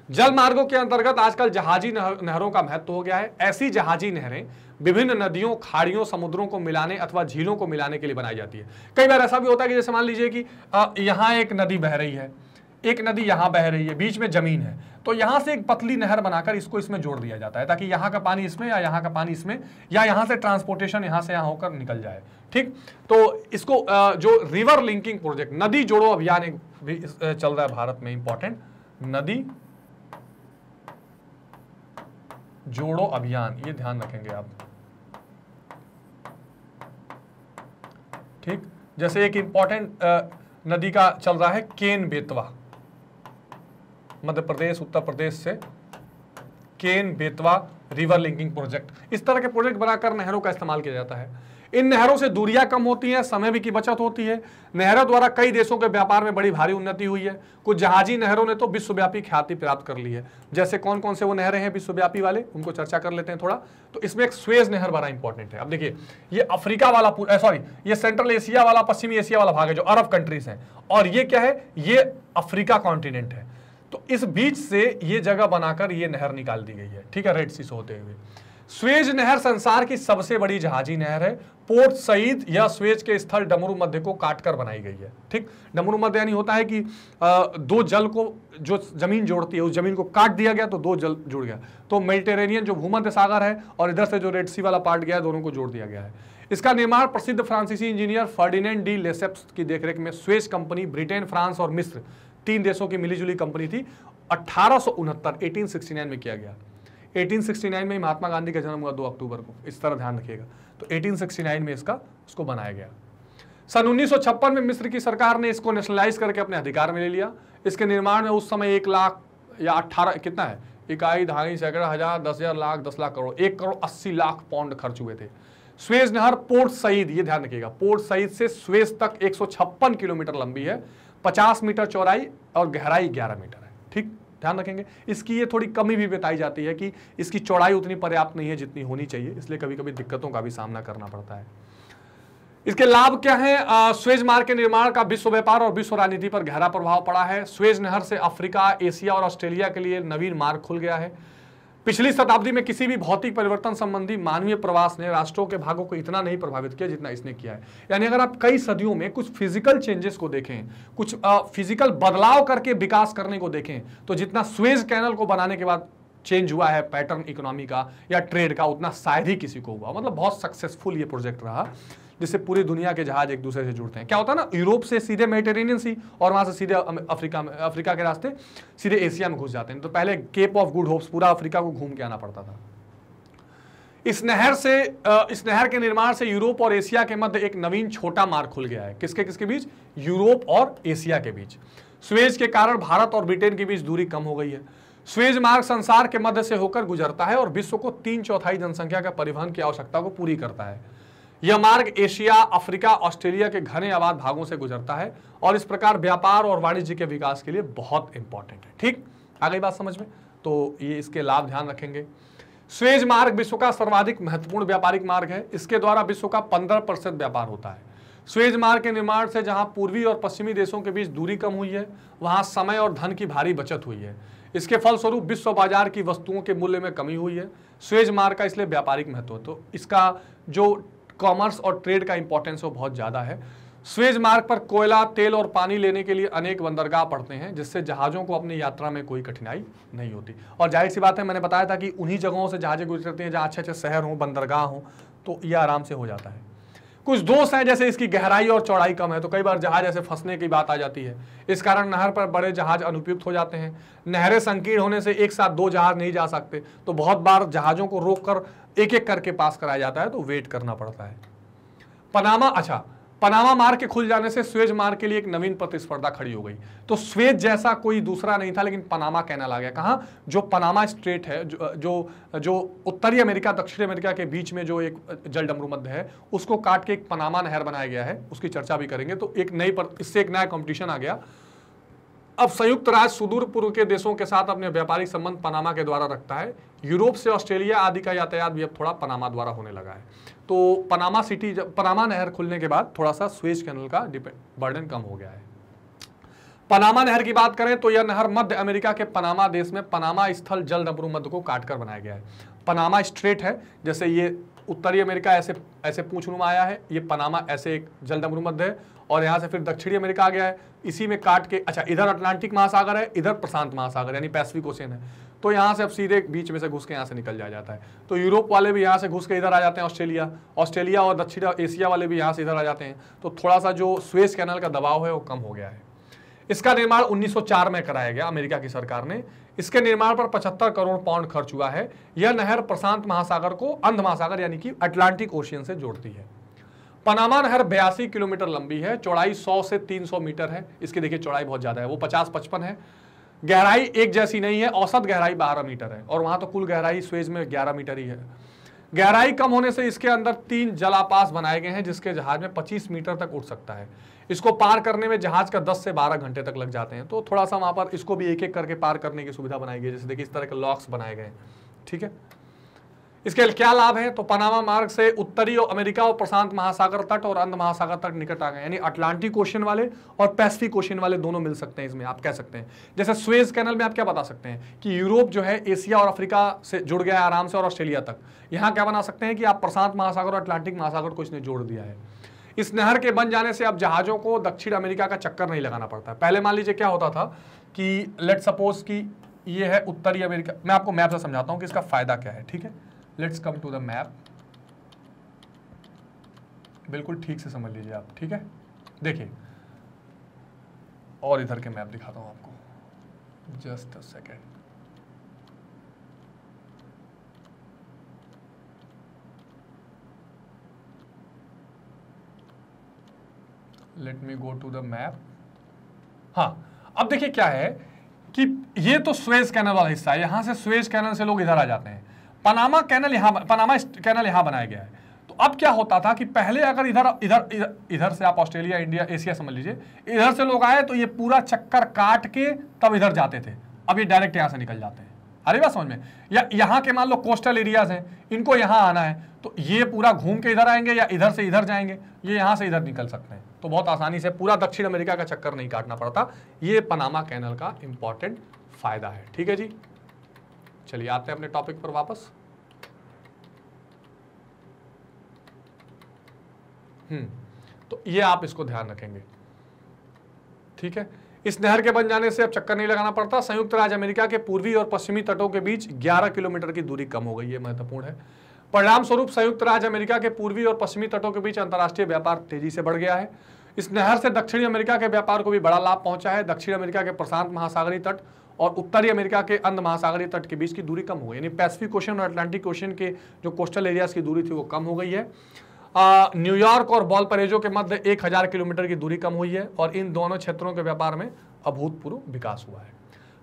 जल मार्गों के अंतर्गत आजकल जहाजी नहरों का महत्व हो गया है। ऐसी जहाजी नहरें विभिन्न नदियों, खाड़ियों, समुद्रों को मिलाने अथवा झीलों को मिलाने के लिए बनाई जाती है। कई बार ऐसा भी होता है कि जैसे मान लीजिए कि यहाँ एक नदी बह रही है, एक नदी यहाँ बह रही है, बीच में जमीन है, तो यहां से एक पतली नहर बनाकर इसको इसमें जोड़ दिया जाता है, ताकि यहाँ का पानी इसमें या यहाँ का पानी इसमें, या यहाँ से ट्रांसपोर्टेशन यहाँ से यहाँ होकर निकल जाए, ठीक। तो इसको जो रिवर लिंकिंग प्रोजेक्ट, नदी जोड़ो अभियान एक भी चल रहा है भारत में, इंपॉर्टेंट नदी जोड़ो अभियान, ये ध्यान रखेंगे आप, ठीक। जैसे एक इंपॉर्टेंट नदी का चल रहा है केन बेतवा, मध्य प्रदेश, उत्तर प्रदेश से Ken Betwa river linking project. इस तरह के प्रोजेक्ट बनाकर नहरों का इस्तेमाल किया जाता है। इन नहरों से दूरियां कम होती हैं, समय भी की बचत होती है। नहरों द्वारा कई देशों के व्यापार में बड़ी भारी उन्नति हुई है। कुछ जहाजी नहरों ने तो विश्वव्यापी ख्याति प्राप्त कर ली है। जैसे कौन कौन से वो नहरें हैं विश्वव्यापी वाले, उनको चर्चा कर लेते हैं थोड़ा। तो इसमें एक स्वेज नहर बड़ा इंपॉर्टेंट है। अब देखिए, ये अफ्रीका वाला, सॉरी, ये सेंट्रल एशिया वाला, पश्चिमी एशिया वाला भाग है, जो अरब कंट्रीज हैं, और ये क्या है, ये अफ्रीका कॉन्टिनेंट है। तो इस बीच से ये जगह बनाकर ये नहर निकाल दी गई है, ठीक है, रेड सी से होते हुए। स्वेज नहर संसार की सबसे बड़ी जहाजी नहर है। पोर्ट सईद या स्वेज के स्थल डमरू मध्य को काटकर बनाई गई है, ठीक। डमरू मध्य यानी होता है कि दो जल को, जो जमीन जोड़ती है, उस जमीन को काट दिया गया तो दो जल जुड़ गया। तो मेडिटेरेनियन जो भूमध्य सागर है और इधर से जो रेड सी वाला पार्ट गया है, दोनों को जोड़ दिया गया है। इसका निर्माण प्रसिद्ध फ्रांसीसी इंजीनियर फर्डिनेंड डी लेसेप्स की देखरेख में स्वेज कंपनी, ब्रिटेन, फ्रांस और मिस्र, 3 देशों की मिलीजुली कंपनी थी, 1869 में किया गया। 1869 में महात्मा गांधी का जन्म हुआ 2 अक्टूबर को, इस तरह ध्यान रखिएगा। तो 1869 में उसको बनाया गया। सन 1956 में मिस्र की सरकार ने इसको नेशनलाइज करके अपने अधिकार में ले लिया। इसके निर्माण में उस समय 1 लाख या 18 कितना है, इकाई, दहाई, सैकड़ा, हजार, 10,000, लाख, 10 लाख करोड़, 1 करोड़ 80 लाख पाउंड खर्च हुए थे। स्वेज नहर पोर्ट सईद, ये ध्यान रखिएगा, पोर्ट सईद से स्वेज तक 156 किलोमीटर लंबी है, 50 मीटर चौड़ाई और गहराई 11 मीटर है, ठीक, ध्यान रखेंगे। इसकी ये थोड़ी कमी भी बताई जाती है कि इसकी चौड़ाई उतनी पर्याप्त नहीं है जितनी होनी चाहिए, इसलिए कभी कभी दिक्कतों का भी सामना करना पड़ता है। इसके लाभ क्या है? स्वेज मार्ग के निर्माण का विश्व व्यापार और विश्व राजनीति पर गहरा प्रभाव पड़ा है। स्वेज नहर से अफ्रीका, एशिया और ऑस्ट्रेलिया के लिए नवीन मार्ग खुल गया है। पिछली शताब्दी में किसी भी भौतिक परिवर्तन संबंधी मानवीय प्रवास ने राष्ट्रों के भागों को इतना नहीं प्रभावित किया जितना इसने किया है। यानी अगर आप कई सदियों में कुछ फिजिकल चेंजेस को देखें, कुछ फिजिकल बदलाव करके विकास करने को देखें, तो जितना स्वेज कैनल को बनाने के बाद चेंज हुआ है पैटर्न इकोनॉमी का या ट्रेड का, उतना शायद ही किसी को हुआ। मतलब बहुत सक्सेसफुल ये प्रोजेक्ट रहा, जिससे पूरी दुनिया के जहाज एक दूसरे से जुड़ते हैं। क्या होता है ना, यूरोप से सीधे मेडिटेरेनियन सी और वहां से सीधे अफ्रीका के रास्ते सीधे एशिया में घुस जाते हैं। तो पहले केप ऑफ गुड होप्स, पूरा अफ्रीका को घूम के आना पड़ता था। इस नहर के निर्माण से यूरोप और एशिया के मध्य एक नवीन छोटा मार्ग खुल गया है। किसके बीच? यूरोप और एशिया के बीच। स्वेज के कारण भारत और ब्रिटेन के बीच दूरी कम हो गई है। स्वेज मार्ग संसार के मध्य से होकर गुजरता है और विश्व को 3/4 जनसंख्या का परिवहन की आवश्यकता को पूरी करता है। यह मार्ग एशिया, अफ्रीका, ऑस्ट्रेलिया के घने आबाद भागों से गुजरता है और इस प्रकार व्यापार और वाणिज्य के विकास के लिए बहुत इंपॉर्टेंट है। ठीक, आ गई बात समझ में? तो ये इसके लाभ ध्यान रखेंगे। स्वेज मार्ग विश्व का सर्वाधिक महत्वपूर्ण व्यापारिक मार्ग है। इसके द्वारा विश्व का 15% व्यापार होता है। सुएज मार्ग के निर्माण से जहां पूर्वी और पश्चिमी देशों के बीच दूरी कम हुई है, वहां समय और धन की भारी बचत हुई है। इसके फलस्वरूप विश्व बाजार की वस्तुओं के मूल्य में कमी हुई है। सुएज मार्ग का इसलिए व्यापारिक महत्व है, तो इसका जो कॉमर्स और ट्रेड का इंपॉर्टेंस वो बहुत ज़्यादा है। सुएज मार्ग पर कोयला, तेल और पानी लेने के लिए अनेक बंदरगाह पड़ते हैं, जिससे जहाज़ों को अपनी यात्रा में कोई कठिनाई नहीं होती। और जाहिर सी बात है, मैंने बताया था कि उन्हीं जगहों से जहाज़ें गुजरती हैं जहाँ अच्छे अच्छे शहर हों, बंदरगाह हों, तो यह आराम से हो जाता है। कुछ दोष हैं, जैसे इसकी गहराई और चौड़ाई कम है, तो कई बार जहाज ऐसे फंसने की बात आ जाती है। इस कारण नहर पर बड़े जहाज अनुपयुक्त हो जाते हैं। नहरें संकीर्ण होने से एक साथ 2 जहाज नहीं जा सकते, तो बहुत बार जहाज़ों को रोककर एक एक करके पास कराया जाता है, तो वेट करना पड़ता है। पनामा मार्ग के खुल जाने से सुएज मार्ग के लिए एक नवीन प्रतिस्पर्धा खड़ी हो गई। तो सुएज जैसा कोई दूसरा नहीं था, लेकिन पनामा कैनाल आ गया। कहाँ? जो पनामा स्ट्रेट है, जो उत्तरी अमेरिका दक्षिण अमेरिका के बीच में जो एक जल डमरूमध्य है, उसको काट के एक पनामा नहर बनाया गया है। उसकी चर्चा भी करेंगे। तो इससे एक नया कॉम्पिटिशन आ गया। अब संयुक्त राज्य सुदूर पूर्व के देशों के साथ अपने व्यापारिक संबंध पनामा के द्वारा रखता है। यूरोप से ऑस्ट्रेलिया आदि का यातायात भी अब थोड़ा पनामा द्वारा होने लगा है। तो पनामा नहर खुलने के बाद थोड़ा सा सुएज कैनल का बर्डन कम हो गया है। पनामा नहर की बात करें तो यह नहर मध्य अमेरिका के पनामा देश में पनामा स्थल जल डमरूमध्य को काटकर बनाया गया है। पनामा स्ट्रेट है, जैसे ये उत्तरी अमेरिका ऐसे पूंछनुमा आया है, ये पनामा ऐसे एक जल डमरूमध्य है, और यहाँ से फिर दक्षिणी अमेरिका आ गया है, इसी में काट के इधर अटलांटिक महासागर है, इधर प्रशांत महासागर यानी पैसिफिक ओशियन है। तो यहाँ से अब सीधे बीच में से घुस के यहाँ से निकल जाता है। तो यूरोप वाले भी यहाँ से घुस के इधर आ जाते हैं, ऑस्ट्रेलिया और दक्षिण एशिया वाले भी यहाँ से इधर आ जाते हैं। तो थोड़ा सा जो सुएज कैनल का दबाव है वो कम हो गया है। इसका निर्माण 1904 में कराया गया अमेरिका की सरकार ने। इसके निर्माण पर 75 करोड़ पाउंड खर्च हुआ है। यह नहर प्रशांत महासागर को अंध महासागर यानी कि अटलांटिक ओशियन से जोड़ती है। पनामा नहर 82 किलोमीटर लंबी है, चौड़ाई 100 से 300 मीटर है। इसकी देखिए चौड़ाई बहुत ज्यादा है, वो 50-55 है। गहराई एक जैसी नहीं है, औसत गहराई 12 मीटर है, और वहां तो कुल गहराई सुएज में 11 मीटर ही है। गहराई कम होने से इसके अंदर 3 जलापास बनाए गए हैं, जिसके जहाज में 25 मीटर तक उड़ सकता है। इसको पार करने में जहाज का 10 से 12 घंटे तक लग जाते हैं। तो थोड़ा सा वहां पर इसको भी एक एक करके पार करने की सुविधा बनाई गई है। जैसे देखिए इस तरह के लॉक्स बनाए गए, ठीक है। इसके क्या लाभ है? तो पनामा मार्ग से उत्तरी अमेरिका और प्रशांत महासागर तट और अंध महासागर तट निकट आ गए, यानी अटलांटिक ओशियन वाले और पैसिफिक ओशियन वाले दोनों मिल सकते हैं इसमें, आप कह सकते हैं। जैसे सुएज कैनल में आप क्या बता सकते हैं कि यूरोप जो है एशिया और अफ्रीका से जुड़ गया है आराम से, और ऑस्ट्रेलिया तक। यहाँ क्या बना सकते हैं कि आप प्रशांत महासागर और अटलांटिक महासागर को इसने जोड़ दिया है। इस नहर के बन जाने से अब जहाजों को दक्षिण अमेरिका का चक्कर नहीं लगाना पड़ता। पहले मान लीजिए क्या होता था कि लेट सपोज कि ये है उत्तरी अमेरिका। मैं आपको मैप से समझाता हूँ कि इसका फायदा क्या है, ठीक है। Let's come to the map, बिल्कुल ठीक से समझ लीजिए आप, ठीक है। देखिए, और इधर के मैप दिखाता हूं आपको, just a second. Let me go to the map. हाँ, अब देखिए क्या है कि ये तो सुएज कैनल वाला हिस्सा है, यहां से सुएज कैनल से लोग इधर आ जाते हैं। पनामा कैनल यहाँ बनाया गया है। तो अब क्या होता था कि पहले अगर इधर से आप ऑस्ट्रेलिया, इंडिया, एशिया समझ लीजिए, इधर से लोग आए तो ये पूरा चक्कर काट के तब इधर जाते थे। अब ये डायरेक्ट यहाँ से निकल जाते हैं। अरे बात समझ में? या यहाँ के मान लो कोस्टल एरियाज हैं, इनको यहाँ आना है तो ये पूरा घूम के इधर आएंगे, या इधर से इधर जाएंगे, ये यहाँ से इधर निकल सकते हैं। तो बहुत आसानी से पूरा दक्षिण अमेरिका का चक्कर नहीं काटना पड़ता। ये पनामा कैनल का इंपॉर्टेंट फायदा है, ठीक है जी। चलिए आते हैं अपने टॉपिक पर वापस। तो ये आप इसको ध्यान रखेंगे, ठीक है। इस नहर के बन जाने से अब चक्कर नहीं लगाना पड़ता। संयुक्त राज्य अमेरिका के पूर्वी और पश्चिमी तटों के बीच 11 किलोमीटर की दूरी कम हो गई, ये महत्वपूर्ण है। परिणाम स्वरूप संयुक्त राज्य अमेरिका के पूर्वी और पश्चिमी तटों के बीच अंतर्राष्ट्रीय व्यापार तेजी से बढ़ गया है। इस नहर से दक्षिणी अमेरिका के व्यापार को भी बड़ा लाभ पहुंचा है। दक्षिण अमेरिका के प्रशांत महासागरीय तट और उत्तरी अमेरिका के अंध महासागरीय तट के बीच की दूरी कम हो गई, यानी पैसिफिक ओशन और अटलांटिक ओशन के जो कोस्टल एरियाज की दूरी थी वो कम हो गई है। न्यूयॉर्क और वैल्पराइसो के मध्य 1000 किलोमीटर की दूरी कम हुई है, और इन दोनों क्षेत्रों के व्यापार में अभूतपूर्व विकास हुआ है।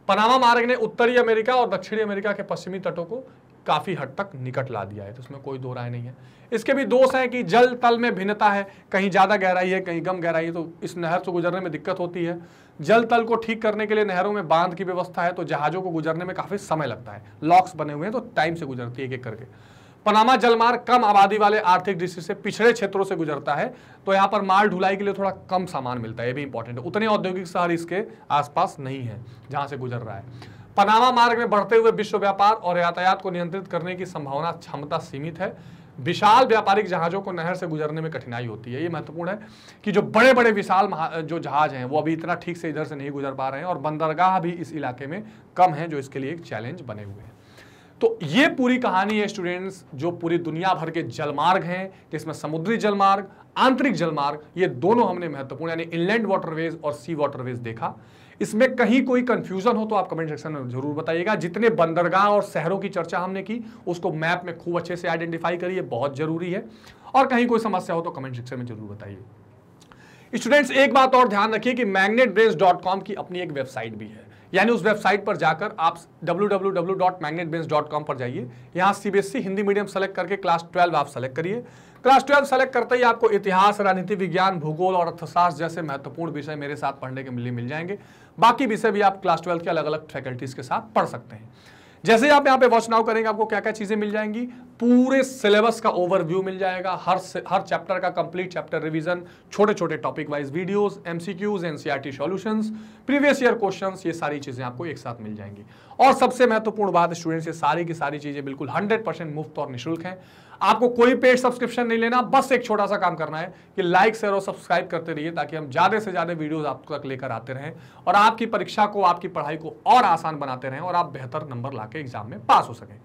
पनामा मार्ग ने उत्तरी अमेरिका और दक्षिणी अमेरिका के पश्चिमी तटों को काफी हद तक निकट ला दिया है, तो इसमें कोई दो राय नहीं है। इसके भी दोष हैं कि जल तल में भिन्नता है, कहीं ज्यादा गहराई है, कहीं कम गहराई है, तो इस नहर से गुजरने में दिक्कत होती है। जल तल को ठीक करने के लिए नहरों में बांध की व्यवस्था है, तो जहाजों को गुजरने में काफी समय लगता है। लॉक्स बने हुए हैं तो टाइम से गुजरती है एक एक करके। पनामा जलमार्ग कम आबादी वाले आर्थिक दृष्टि से पिछड़े क्षेत्रों से गुजरता है, तो यहाँ पर माल ढुलाई के लिए थोड़ा कम सामान मिलता है, ये भी इंपॉर्टेंट है। उतने औद्योगिक शहर इसके आसपास नहीं है जहां से गुजर रहा है। पनामा मार्ग में बढ़ते हुए विश्व व्यापार और यातायात को नियंत्रित करने की संभावना क्षमता सीमित है। विशाल व्यापारिक जहाजों को नहर से गुजरने में कठिनाई होती है। ये महत्वपूर्ण है कि जो बड़े बड़े विशाल जो जहाज हैं वो अभी इतना ठीक से इधर से नहीं गुजर पा रहे हैं, और बंदरगाह भी इस इलाके में कम है, जो इसके लिए एक चैलेंज बने हुए हैं। तो ये पूरी कहानी है स्टूडेंट्स, जो पूरी दुनिया भर के जलमार्ग हैं, जिसमें समुद्री जलमार्ग, आंतरिक जलमार्ग, ये दोनों हमने महत्वपूर्ण यानी इनलैंड वाटरवेज और सी वाटरवेज देखा। इसमें कहीं कोई कंफ्यूजन हो तो आप कमेंट सेक्शन में जरूर बताइएगा। जितने बंदरगाह और शहरों की चर्चा हमने की उसको मैप में खूब अच्छे से आइडेंटिफाई करिए, बहुत जरूरी है। और कहीं कोई समस्या हो तो कमेंट सेक्शन में जरूर बताइए। स्टूडेंट्स, एक बात और ध्यान रखिए कि magnetbrains.com की अपनी एक वेबसाइट भी है, यानी उस वेबसाइट पर जाकर आप www.magnetbrains.com पर जाइए। यहाँ CBSE हिंदी मीडियम सेलेक्ट करके क्लास 12 आप सेलेक्ट करिए। क्लास 12 सेलेक्ट करते ही आपको इतिहास, राजनीति विज्ञान, भूगोल और अर्थशास्त्र जैसे महत्वपूर्ण विषय मेरे साथ पढ़ने के लिए मिल जाएंगे। बाकी विषय भी आप क्लास 12 के अलग अलग फैकल्टीज के साथ पढ़ सकते हैं। जैसे ही आप यहाँ पे वॉच नाउ करेंगे, आपको क्या क्या चीजें मिल जाएंगी, पूरे सिलेबस का ओवरव्यू मिल जाएगा, हर चैप्टर का कंप्लीट चैप्टर रिवीजन, छोटे छोटे topic wise videos, MCQs, NCERT solutions, previous year questions, ये सारी चीजें आपको एक साथ मिल जाएंगी। और सबसे महत्वपूर्ण बात स्टूडेंट्स, ये सारी की सारी चीजें बिल्कुल 100% मुफ्त और निःशुल्क हैं। आपको कोई पेड सब्सक्रिप्शन नहीं लेना, बस एक छोटा सा काम करना है कि लाइक, शेयर और सब्सक्राइब करते रहिए, ताकि हम ज्यादा से ज्यादा वीडियोस आप तक लेकर आते रहें और आपकी परीक्षा को, आपकी पढ़ाई को और आसान बनाते रहें और आप बेहतर नंबर लाके एग्जाम में पास हो सकें।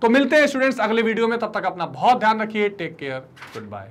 तो मिलते हैं स्टूडेंट्स अगले वीडियो में, तब तक अपना बहुत ध्यान रखिए। Take care, good bye.